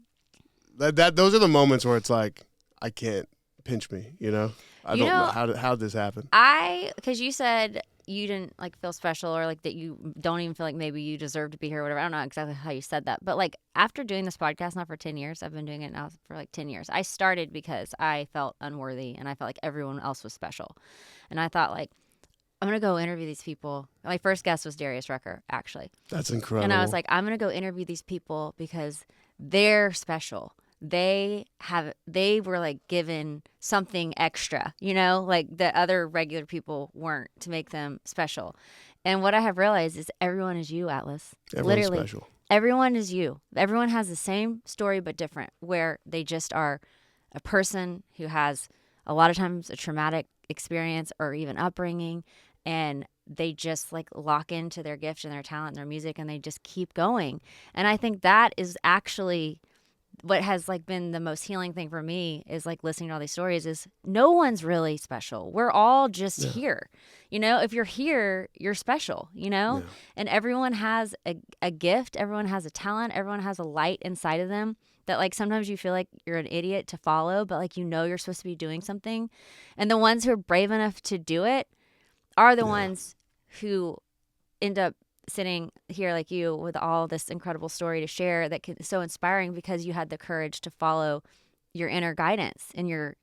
Those are the moments where it's like, I can't pinch me, I don't know. How did this happen? Because you said you didn't like feel special or like that you don't even feel like maybe you deserve to be here or whatever. I don't know exactly how you said that. But like after doing this podcast now for 10 years, I've been doing it now for like 10 years. I started because I felt unworthy and I felt like everyone else was special. And I thought like, I'm going to go interview these people. My first guest was Darius Rucker, actually. That's incredible. And I was like, I'm going to go interview these people because they're special. They were like given something extra, like that other regular people weren't to make them special. And what I have realized is everyone is you, Atlus. Everyone's literally special. Everyone is you. Everyone has the same story but different, where they just are a person who has a lot of times a traumatic experience or even upbringing, and they just like lock into their gift and their talent and their music and they just keep going. And I think that is actually what has like been the most healing thing for me is like listening to all these stories is no one's really special. We're all just here. If you're here, you're special, and everyone has a gift. Everyone has a talent. Everyone has a light inside of them that like sometimes you feel like you're an idiot to follow, but like, you're supposed to be doing something. And the ones who are brave enough to do it are the ones who end up sitting here like you with all this incredible story to share that is so inspiring because you had the courage to follow your inner guidance and your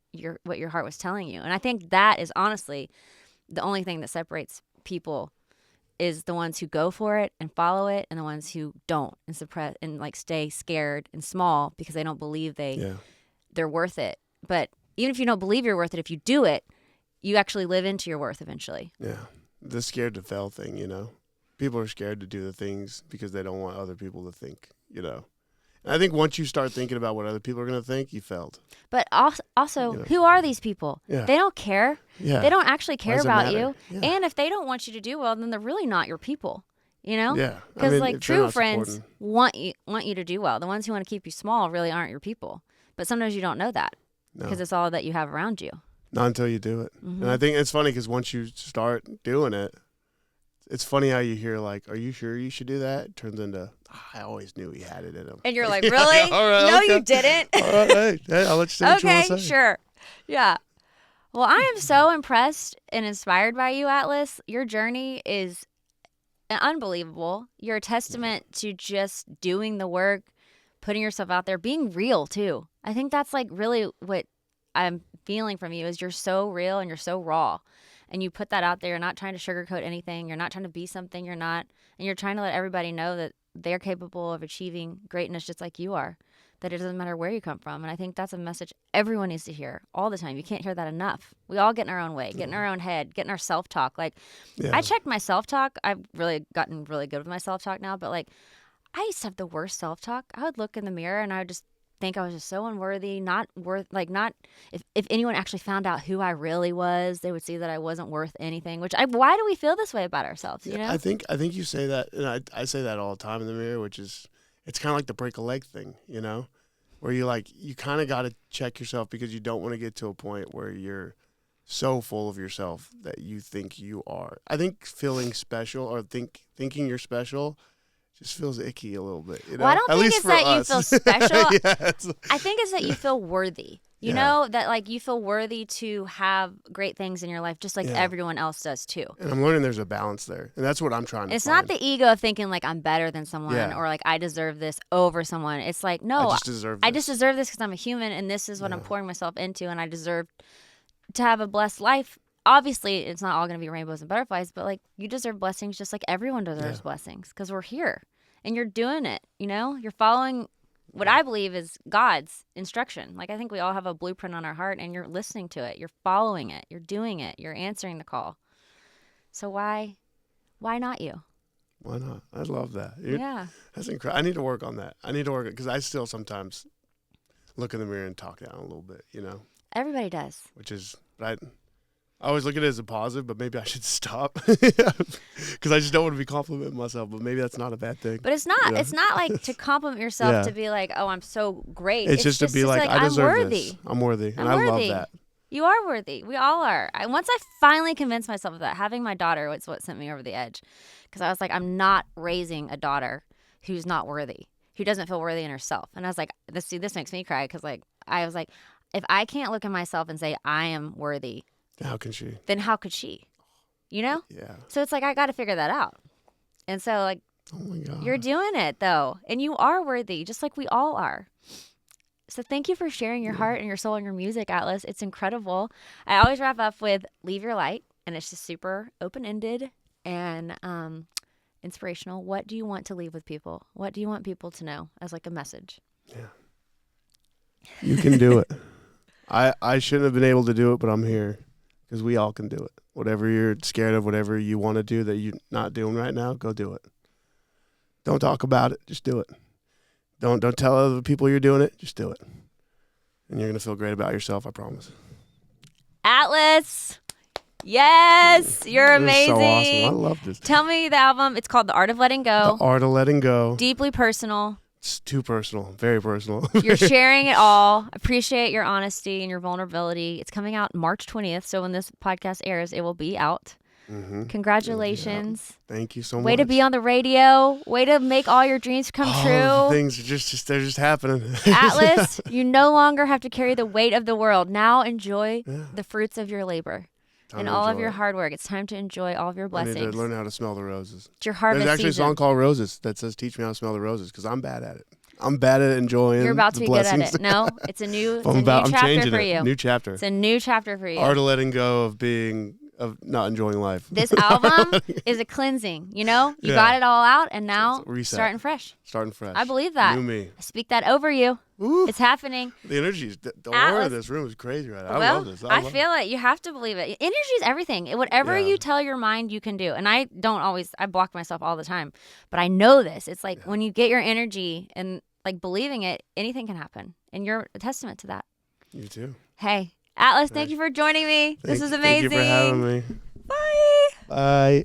what your heart was telling you. And I think that is honestly the only thing that separates people is the ones who go for it and follow it and the ones who don't and suppress and like stay scared and small because they don't believe they're worth it. But even if you don't believe you're worth it, if you do it, you actually live into your worth eventually. Yeah. The scared to fail thing, People are scared to do the things because they don't want other people to think, And I think once you start thinking about what other people are going to think, you failed. But also, who are these people? Yeah. They don't care. Yeah. They don't actually care about you. Yeah. And if they don't want you to do well, then they're really not your people. You know? Yeah. Because true friends want you to do well. The ones who want to keep you small really aren't your people. But sometimes you don't know that because it's all that you have around you. Not until you do it. Mm-hmm. And I think it's funny because once you start doing it, it's funny how you hear like, "Are you sure you should do that?" It turns into, "I always knew he had it in him." And you're like, "Really? All right, no, okay. you didn't." All right, hey, I'll let you say what you want to say. Sure. Yeah. Well, I am so impressed and inspired by you, Atlus. Your journey is unbelievable. You're a testament to just doing the work, putting yourself out there, being real too. I think that's like really what I'm feeling from you is you're so real and you're so raw. And you put that out there. You're not trying to sugarcoat anything. You're not trying to be something you're not. And you're trying to let everybody know that they're capable of achieving greatness just like you are. That it doesn't matter where you come from. And I think that's a message everyone needs to hear all the time. You can't hear that enough. We all get in our own way, get in our own head, get in our self-talk. Like, I checked my self-talk. I've really gotten really good with my self-talk now. But, like, I used to have the worst self-talk. I would look in the mirror and I would just think I was just so unworthy, not worth, like, not, if anyone actually found out who I really was, they would see that I wasn't worth anything, why do we feel this way about ourselves, you know? I think you say that, and I say that all the time in the mirror, which is, it's kind of like the break a leg thing, you know, where you kind of got to check yourself because you don't want to get to a point where you're so full of yourself that you think you are. I think feeling special or thinking you're special just feels icky a little bit. You know? Well, I don't think it's that you feel special. Yeah, I think it's that you feel worthy. You know, that like you feel worthy to have great things in your life just like everyone else does too. And I'm learning there's a balance there. And that's what I'm trying to It's find. not the ego of thinking like I'm better than someone or like I deserve this over someone. It's like, no, I just deserve this because I'm a human and this is what I'm pouring myself into and I deserve to have a blessed life. Obviously, it's not all going to be rainbows and butterflies, but like you deserve blessings just like everyone deserves blessings because we're here and you're doing it. You know, you're following what I believe is God's instruction. Like I think we all have a blueprint on our heart and you're listening to it. You're following it. You're doing it. You're answering the call. So why not you? Why not? I love that. That's incredible. I need to work on that. I need to work because I still sometimes look in the mirror and talk down a little bit, you know? Everybody does. Which is, I always look at it as a positive, but maybe I should stop because I just don't want to be complimenting myself. But maybe that's not a bad thing. But it's not. You know? It's not like to compliment yourself to be like, "Oh, I'm so great." It's just to be like, "I deserve this. I'm worthy," and I love that. You are worthy. We all are. Once I finally convinced myself of that, having my daughter was what sent me over the edge, because I was like, "I'm not raising a daughter who's not worthy, who doesn't feel worthy in herself." And I was like, "This makes me cry," because like I was like, if I can't look at myself and say I am worthy. How can she? Then how could she? You know? Yeah. So it's like I got to figure that out. And so like, oh my God, you're doing it though, and you are worthy, just like we all are. So thank you for sharing your heart and your soul and your music, Atlus. It's incredible. I always wrap up with "Leave your light," and it's just super open-ended and inspirational. What do you want to leave with people? What do you want people to know as like a message? Yeah. You can do it. I shouldn't have been able to do it, but I'm here. Because we all can do it. Whatever you're scared of, whatever you want to do that you're not doing right now, go do it. Don't talk about it. Just do it. Don't tell other people you're doing it. Just do it. And you're going to feel great about yourself, I promise. Atlus. Yes, you're amazing. So awesome. I love this. Tell me the album. It's called The Art of Letting Go. The Art of Letting Go. Deeply personal. It's too personal. Very personal. You're sharing it all. Appreciate your honesty and your vulnerability. It's coming out March 20th. So when this podcast airs, it will be out. Mm-hmm. Congratulations. Yeah. Thank you so much. Way to be on the radio. Way to make all your dreams come true. Things are they're just happening. Atlus, you no longer have to carry the weight of the world. Now enjoy the fruits of your labor. And all of your hard work. It's time to enjoy all of your blessings. I need to learn how to smell the roses. It's your harvest season. There's actually a song called Roses that says, "Teach me how to smell the roses," because I'm bad at it. I'm bad at enjoying. You're about to be blessings. good at it. No, it's a new I'm chapter changing for it. you. New chapter. It's a new chapter for you. Art of letting go of not enjoying life. This album is a cleansing. You know, you got it all out, and now starting fresh. Starting fresh. I believe that. New me. I speak that over you. Ooh. It's happening. The energy, the aura of this room is crazy right now. I love this. I feel it. You have to believe it. Energy is everything. Whatever you tell your mind, you can do. And I block myself all the time, but I know this. It's like when you get your energy and like believing it, anything can happen. And you're a testament to that. You too. Hey, Atlas, thank you for joining me. This was Thank you amazing. for having me. Bye. Bye.